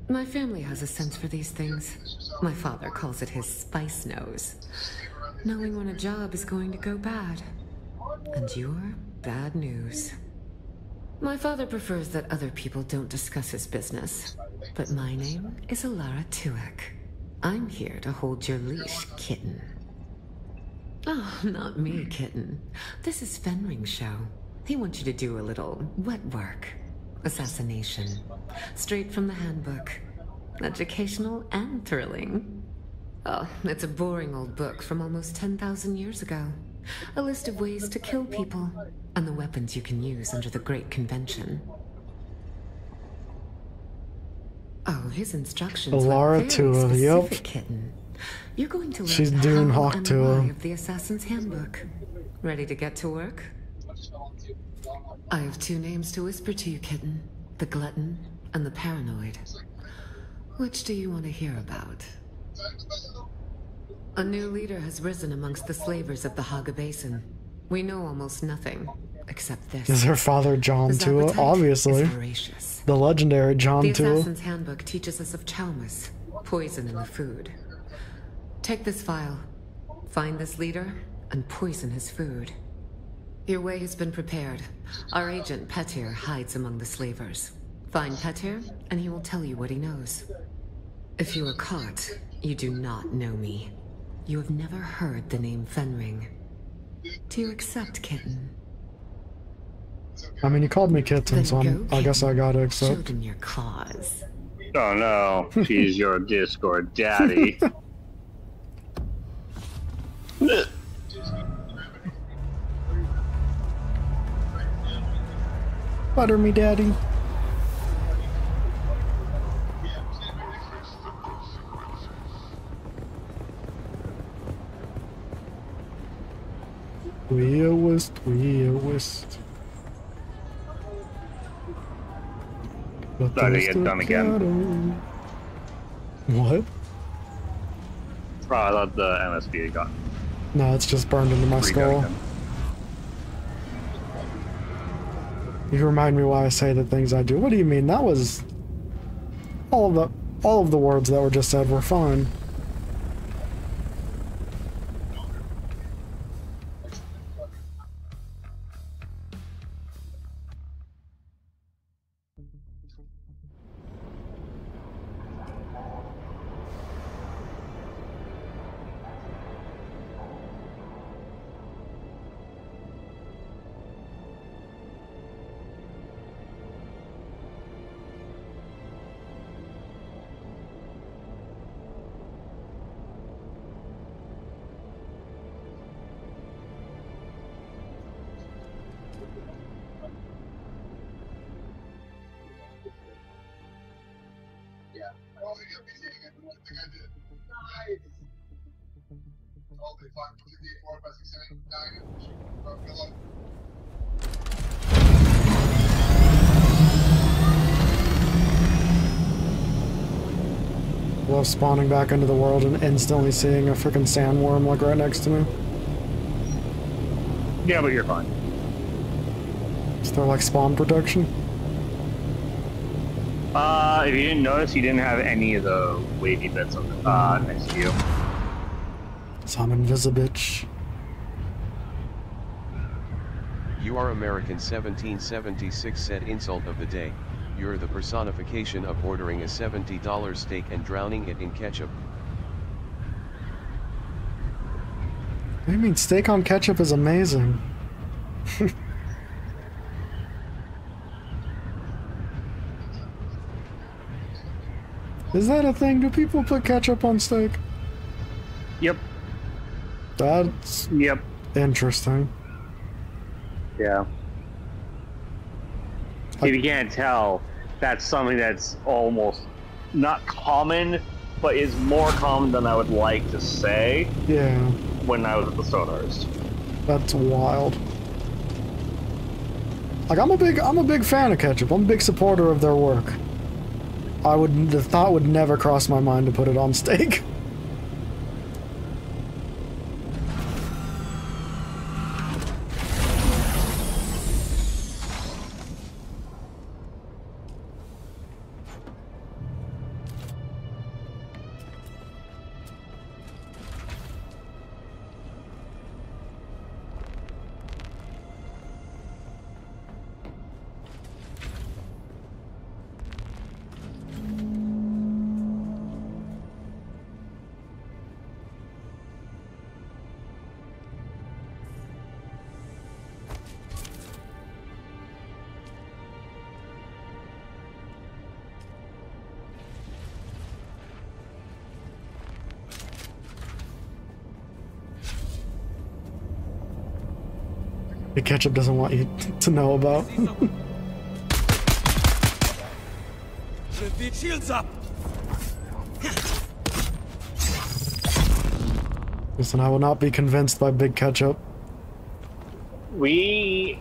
My family has a sense for these things. My father calls it his spice nose. Knowing when a job is going to go bad. And you're bad news. My father prefers that other people don't discuss his business. But my name is Alara Tuek. I'm here to hold your leash, kitten. Oh, not me, kitten. This is Fenring's show. He wants you to do a little wet work. Assassination. Straight from the handbook. Educational and thrilling. Oh, it's a boring old book from almost 10,000 years ago. A list of ways to kill people, and the weapons you can use under the Great Convention. Oh, his instructions Alara Tuek, yep. Kitten. You're going to learn She's the doing how Hawk and to why him. of the Assassin's Handbook. Ready to get to work? I have two names to whisper to you, kitten. The Glutton and the Paranoid. Which do you want to hear about? A new leader has risen amongst the slavers of the Haga Basin. We know almost nothing, except this. Is her father John His Tua? appetite Obviously. is voracious. The legendary John The Tua. Assassin's Handbook teaches us of Chalmus, poison in the food. Take this file, find this leader, and poison his food. Your way has been prepared. Our agent, Petir, hides among the slavers. Find Petir, and he will tell you what he knows. If you are caught, you do not know me. You have never heard the name Fenring. Do you accept, kitten? I mean, he called me kitten, so I guess I gotta Show accept. them your claws. Oh no, she's your Discord daddy. Butter me, daddy. We are West, we are West. Sorry to get done again. What? Oh, I thought the MSB had gotten. No, it's just burned into my skull. You remind me why I say the things I do. What do you mean? That was... All of the words that were just said were fine. Love spawning back into the world and instantly seeing a freaking sandworm like right next to me. Yeah, but you're fine. Is there like spawn protection? If you didn't notice, you didn't have any of the wavy bits on next to you. So I'm invisibitch. You are American 1776 said insult of the day. You're the personification of ordering a $70 steak and drowning it in ketchup. What do you mean? Steak on ketchup is amazing. Is that a thing? Do people put ketchup on steak? Yep. That's... Yep. Interesting. Yeah. If you can't tell, that's something that's almost not common, but is more common than I would like to say. Yeah. When I was at the Stonehurst. That's wild. Like I'm a big fan of ketchup. I'm a big supporter of their work. The thought would never cross my mind to put it on steak. The ketchup doesn't want you to know about. Shields up. Listen, I will not be convinced by Big Ketchup. There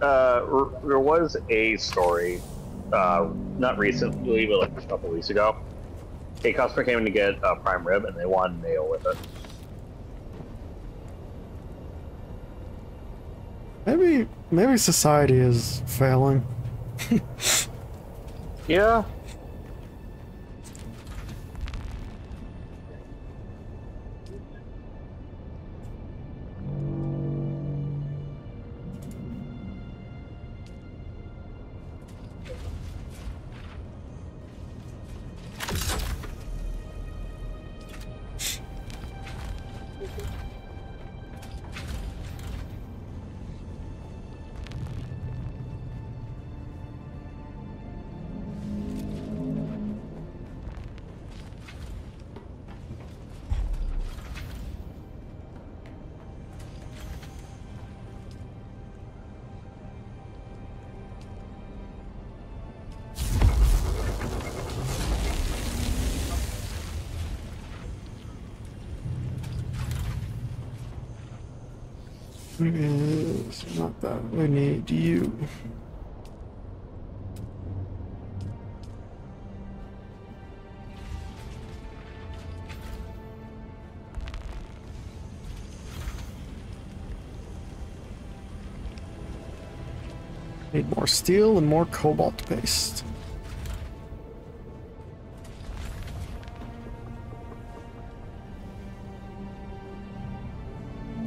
was a story, not recently, but like a couple weeks ago. A customer came in to get a prime rib, and they wanted mayo with it. Maybe society is failing. Yeah. It's not that we need you. Need more steel and more cobalt paste.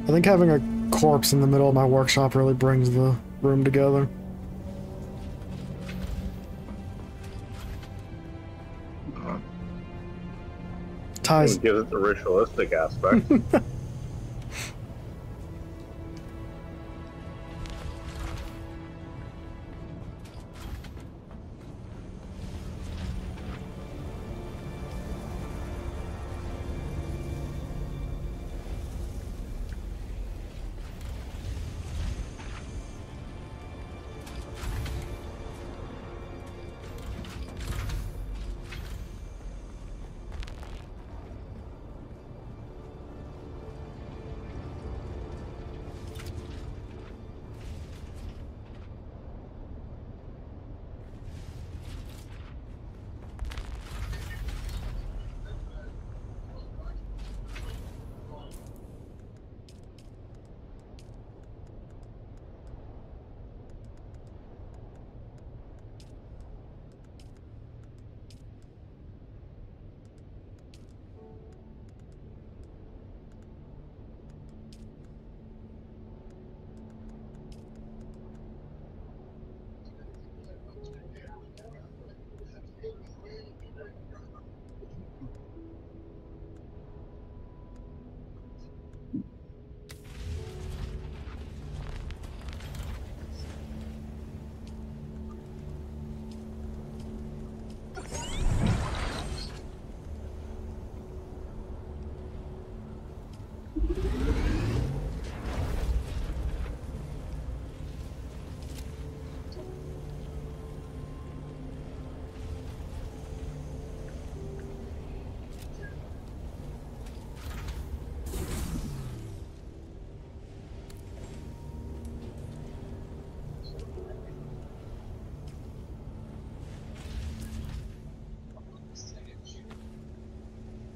I think having a corpse in the middle of my workshop really brings the room together. Ties. It gives it the ritualistic aspect.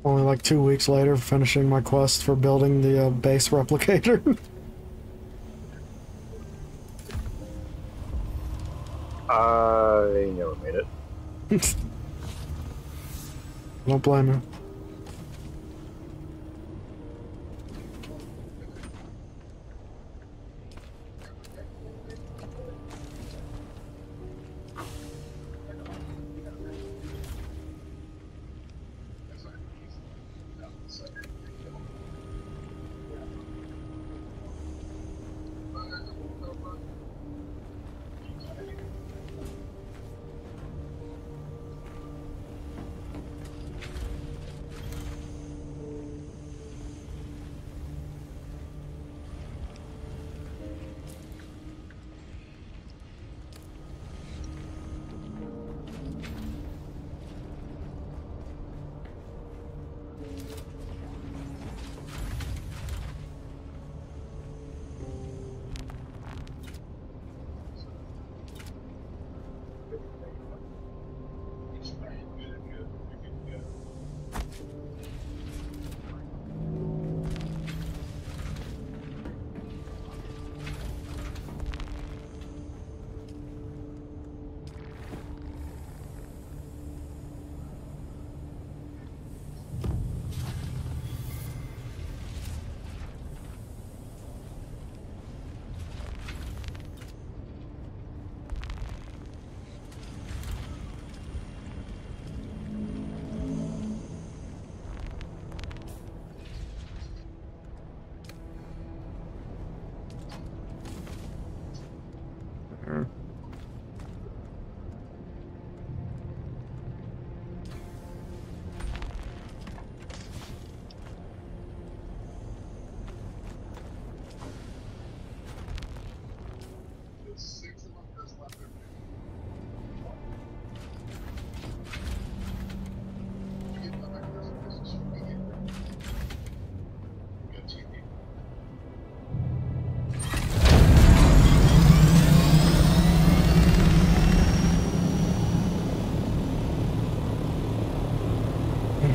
Only like 2 weeks later, finishing my quest for building the base replicator. I never made it. Don't blame you.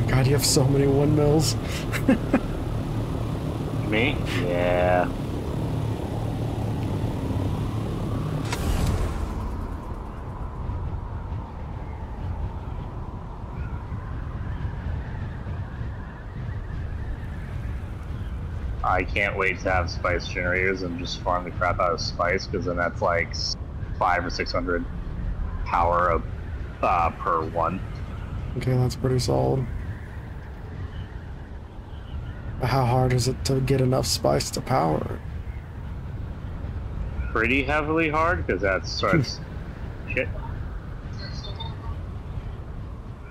God, you have so many windmills. Me? Yeah. I can't wait to have spice generators and just farm the crap out of spice, because then that's like 500 or 600 power per one. Okay, that's pretty solid. How hard is it to get enough spice to power? Pretty heavily hard, because that starts... shit.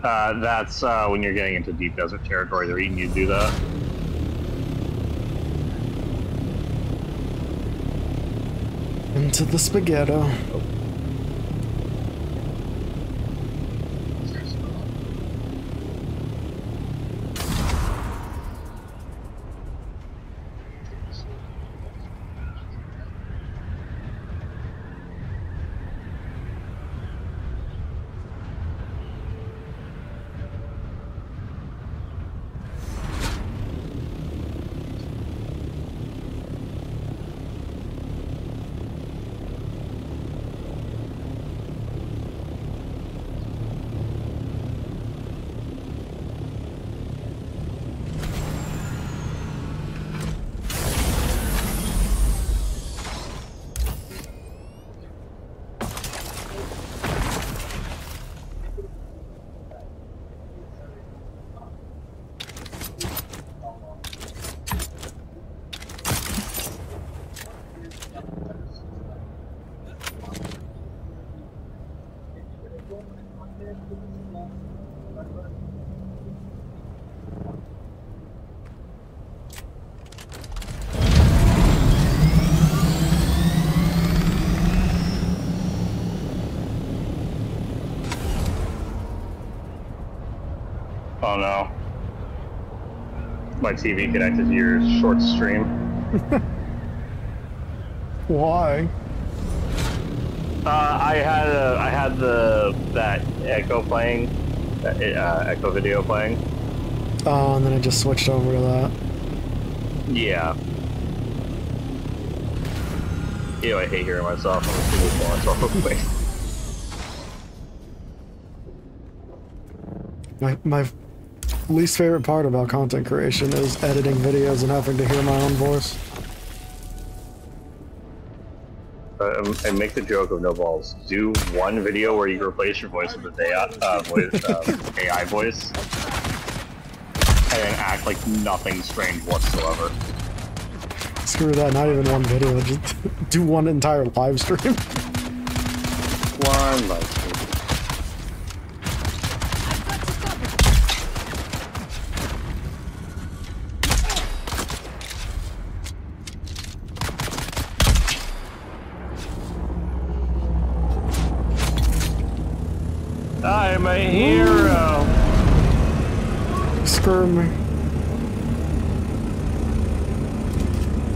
That's when you're getting into deep desert territory, they're eating you to do that. Into the spaghetto. Oh no. My TV connected to your short stream. Why? I had that Echo playing, that Echo video playing. Oh, and then I just switched over to that. Yeah. Ew, I hate hearing myself. I'm just gonna pull myself real quick. My least favorite part about content creation is editing videos and having to hear my own voice. I make the joke of no balls. Do one video where you replace your voice with the AI voice, and then act like nothing strange whatsoever. Screw that, not even one video, just do one entire live stream. One live stream. I'm a hero! Screw me.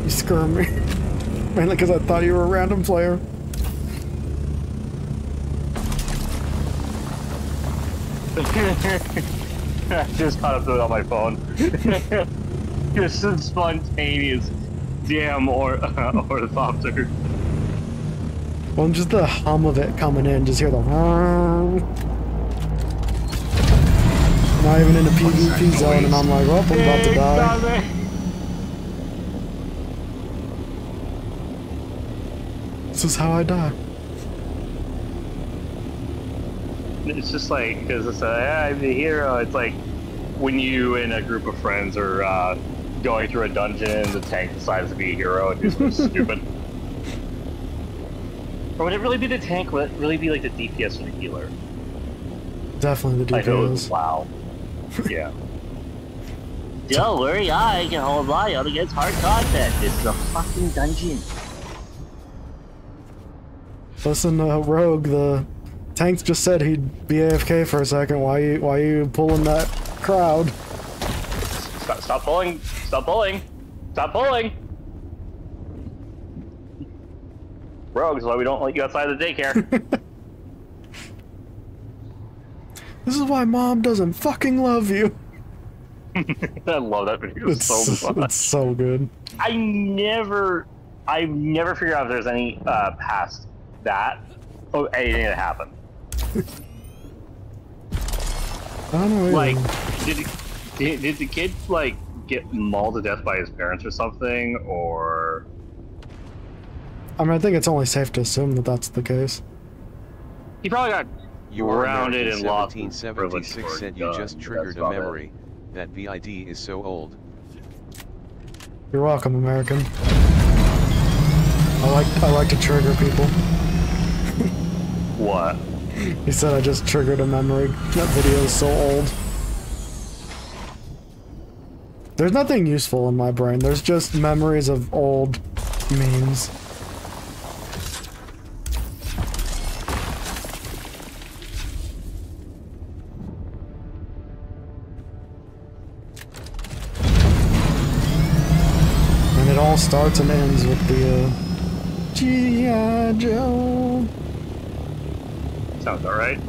You screw me. Mainly because I thought you were a random player. I just caught up to it on my phone. Just some spontaneous damn ornithopter. Well, just the hum of it coming in, just hear the not even in a PvP zone, and I'm like, well, I'm about to die. This is how I die. It's just like, because it's I'm the hero. It's like when you and a group of friends are going through a dungeon and the tank decides to be a hero and do something stupid. Or would it really be the tank? Would it really be like the DPS or the healer? Definitely the DPS. Wow. Yeah. Don't worry, I can hold my own against hard content. This is a fucking dungeon. Listen, Rogue, the tanks just said he'd be AFK for a second. Why you pulling that crowd? Stop pulling! Stop pulling! Stop pulling! Rogue is why we don't let you outside of the daycare. This is why Mom doesn't fucking love you. I love that video so much. It's so good. I never figured out if there's any past that. Oh, anything that happened. I don't know. Like, did the kid like get mauled to death by his parents or something, or... I mean, I think it's only safe to assume that that's the case. He probably got grounded and lost. 1776 said you just triggered a memory. That VID is so old. You're welcome, American. I like to trigger people. What? He said I just triggered a memory. That video is so old. There's nothing useful in my brain. There's just memories of old memes. And it all starts and ends with the G.I. Joe. Sounds alright.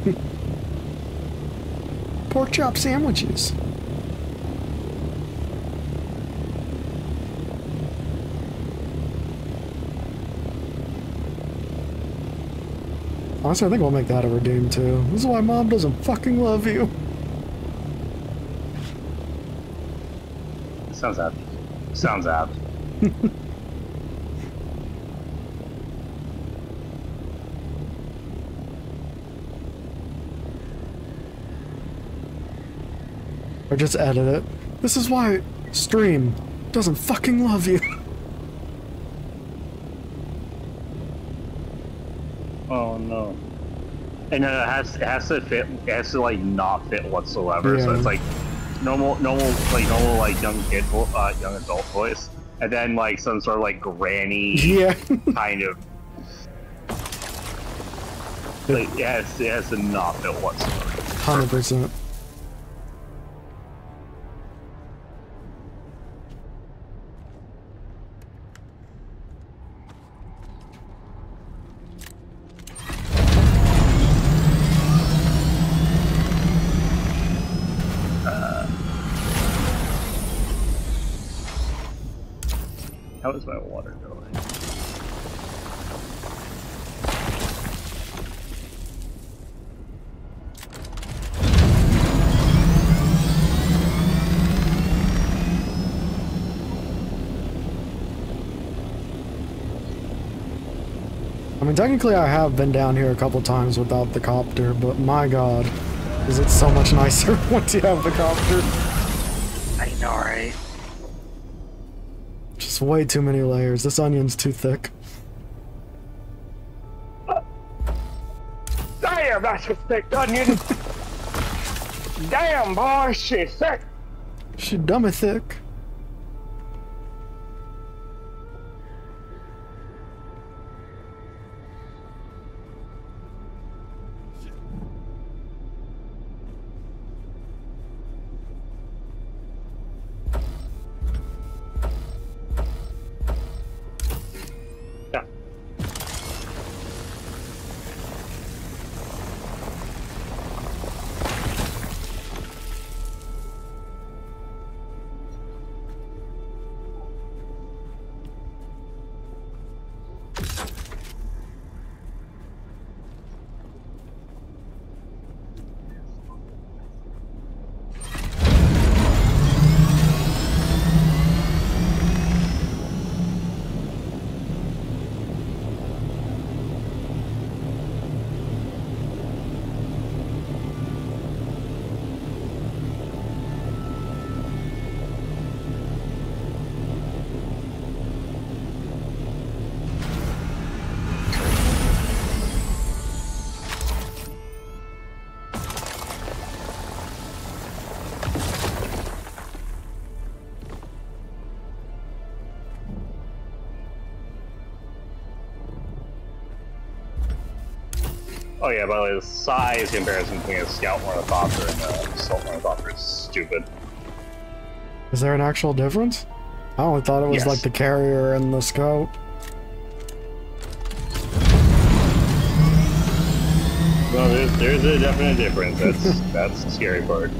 Pork chop sandwiches. Honestly, I think we'll make that a redeem too. This is why Mom doesn't fucking love you. Sounds apt. Sounds apt. Or just edit it. This is why Stream doesn't fucking love you. Oh no. And it has to fit. It has to like not fit whatsoever. Yeah. So it's like normal like young adult voice, and then like some sort of like granny kind of. Like it has to not fit whatsoever. 100%. How is my water going? I mean, technically I have been down here a couple times without the copter, but my god, is it so much nicer once you have the copter. I know, right? Just way too many layers. This onion's too thick. Damn, that's a thick onion! Damn, boy, she's thick! She dummy thick. Oh yeah, by the way, the size comparison between a Scout Ornithopter and a Assault Ornithopter is stupid. Is there an actual difference? I only thought it was like the carrier and the Scout. No, there's a definite difference. That's the scary part.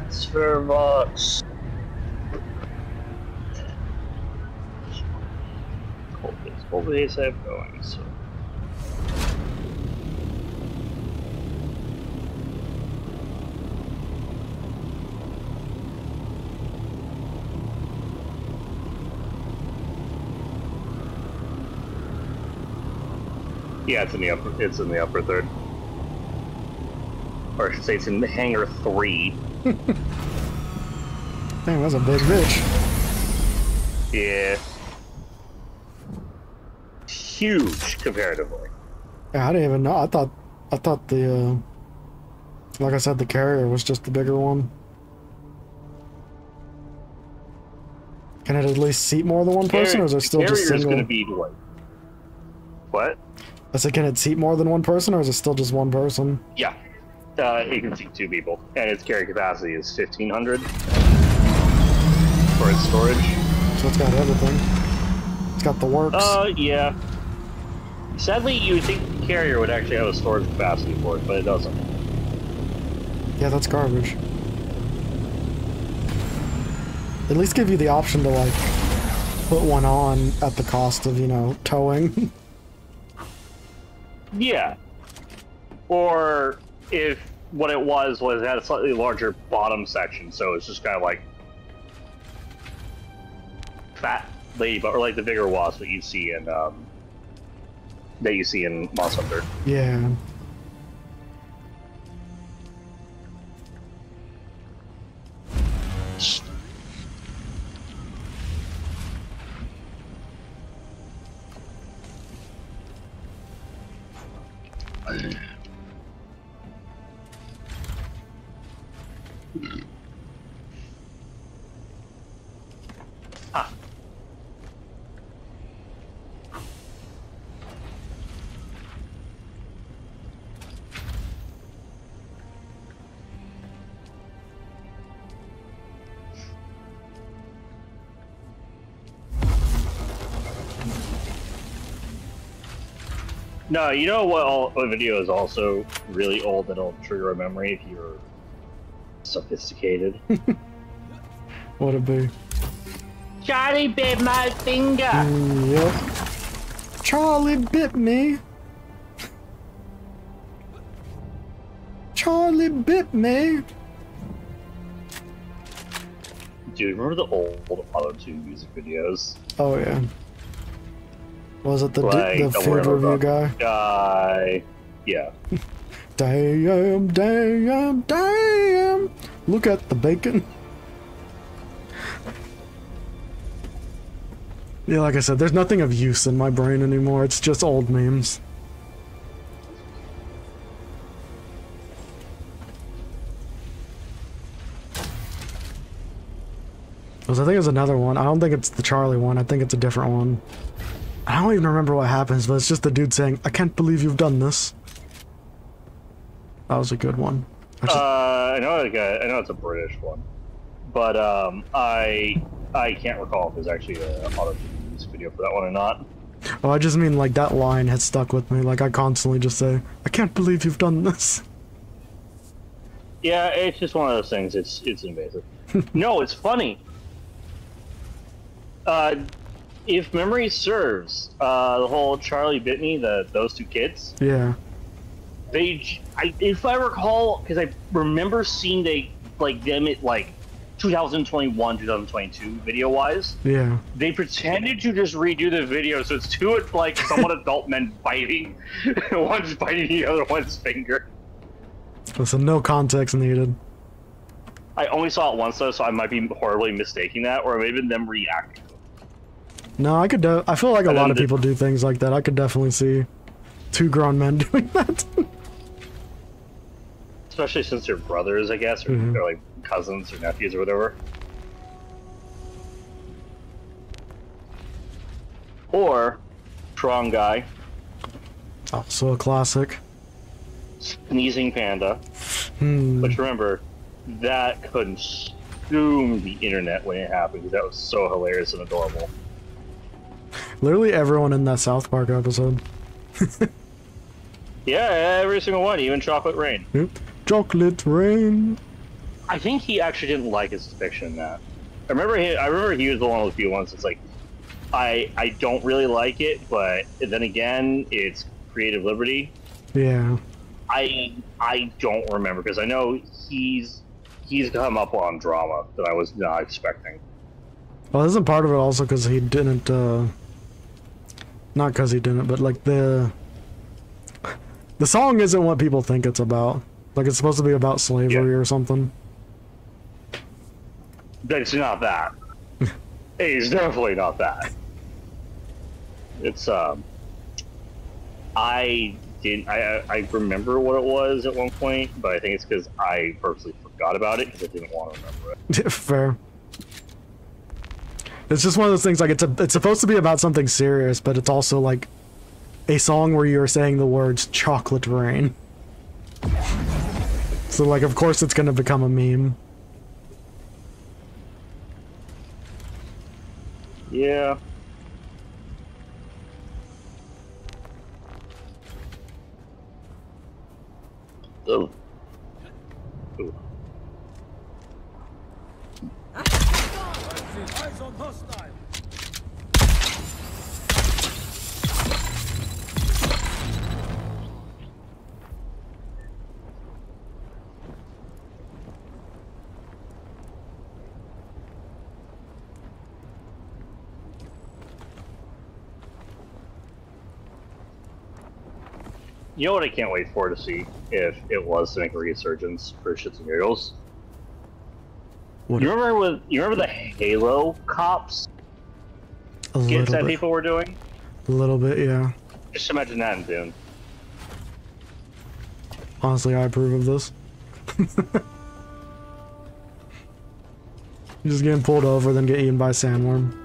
Transfer box. Cold base I have going, so. Yeah, it's in the upper. It's in the upper third, or I should say, it's in the hangar 3. Dang, that's a big bitch. Yeah, huge comparatively. Yeah, I didn't even know. I thought the like I said, the carrier was just the bigger one. Can it at least seat more than one person, or is it still just single? Going to be like what? I said, can it seat more than one person, or is it still just one person? Yeah, it can seat 2 people, and its carry capacity is 1,500 for its storage. So it's got everything. It's got the works. Yeah. Sadly, you would think the carrier would actually have a storage capacity for it, but it doesn't. Yeah, that's garbage. At least give you the option to, like, put one on at the cost of, you know, towing. Yeah. Or if what it was it had a slightly larger bottom section, so it's just kind of like fat ladybug, or like the bigger wasp that you see in Monster Hunter. Yeah. Ah. No, you know what video is also really old that'll trigger a memory if you're sophisticated? What'd it be? Charlie bit my finger! Yep. Charlie bit me! Charlie bit me! Dude, remember the old Auto-Tune music videos? Oh yeah. Was it the like, the food review guy? Yeah. Damn, damn, damn! Look at the bacon. Yeah, like I said, there's nothing of use in my brain anymore. It's just old memes. I think there's another one. I don't think it's the Charlie one. I think it's a different one. I don't even remember what happens, but it's just the dude saying, "I can't believe you've done this." That was a good one. I know it's a British one, but I can't recall if there's actually an Auto-Tune music video for that one or not. Oh, I just mean like that line has stuck with me. Like I constantly just say, "I can't believe you've done this." Yeah, it's just one of those things. It's invasive. No, it's funny. If memory serves, the whole Charlie bit me, those 2 kids. Yeah. If I recall, because I remember seeing them at like 2021, 2022 video wise. Yeah. They pretended to just redo the video, so it's 2 like somewhat adult men biting, one's biting the other one's finger. Listen, no context needed. I only saw it once though, so I might be horribly mistaking that, or maybe them reacting. No, I feel like a lot of people do things like that. I could definitely see 2 grown men doing that. Especially since they're brothers, I guess, or they're like cousins or nephews or whatever. Or Strong Guy. Also a classic. Sneezing Panda. Which remember, that consumed the internet when it happened, because that was so hilarious and adorable. Literally everyone in that South Park episode. Yeah, every single one, even Chocolate Rain. Yep. Chocolate Rain. I think he actually didn't like his depiction in that. I remember he was the one of the few ones that's like, I don't really like it, but then again, it's creative liberty. Yeah. I don't remember, because I know he's come up on drama that I was not expecting. Well, isn't part of it also because he didn't, not because he didn't, but like the song isn't what people think it's about. Like it's supposed to be about slavery or something. It's not that. It's definitely not that. It's I remember what it was at one point, but I think it's because I purposely forgot about it because I didn't want to remember it. Fair. It's just one of those things, like it's supposed to be about something serious, but it's also like a song where you're saying the words chocolate rain. So like of course it's gonna become a meme. Yeah. Oh. Ooh. Eyes on hostile. You know what I can't wait for to see if it was to make a resurgence for shits and giggles? What? You remember the Halo cops skits that people were doing? A little bit, yeah. Just imagine that in Dune. Honestly, I approve of this. Just getting pulled over, then get eaten by a sandworm.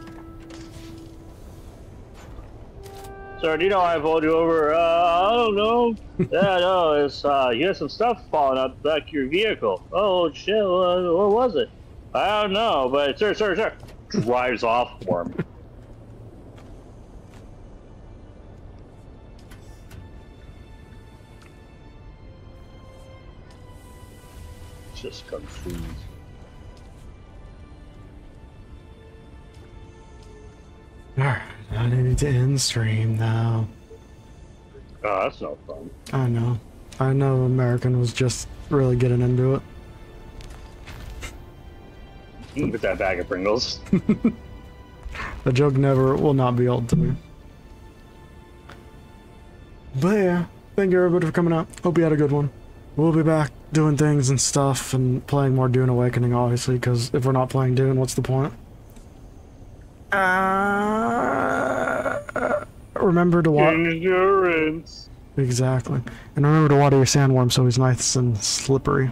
Sir, do you know I pulled you over? I don't know. Yeah, no, it's, you had some stuff falling out the back of your vehicle. Oh, shit, what was it? I don't know, but sir. Drives off for me. Just confused. Alright, I need to end stream now. Oh, that's no fun. I know. I know American was just really getting into it. You can get that bag of Pringles. The joke never will not be old to me. But yeah, thank you everybody for coming out. Hope you had a good one. We'll be back doing things and stuff and playing more Dune Awakening, obviously, because if we're not playing Dune, what's the point? Remember to water. Endurance. Exactly. And remember to water your sandworm so he's nice and slippery.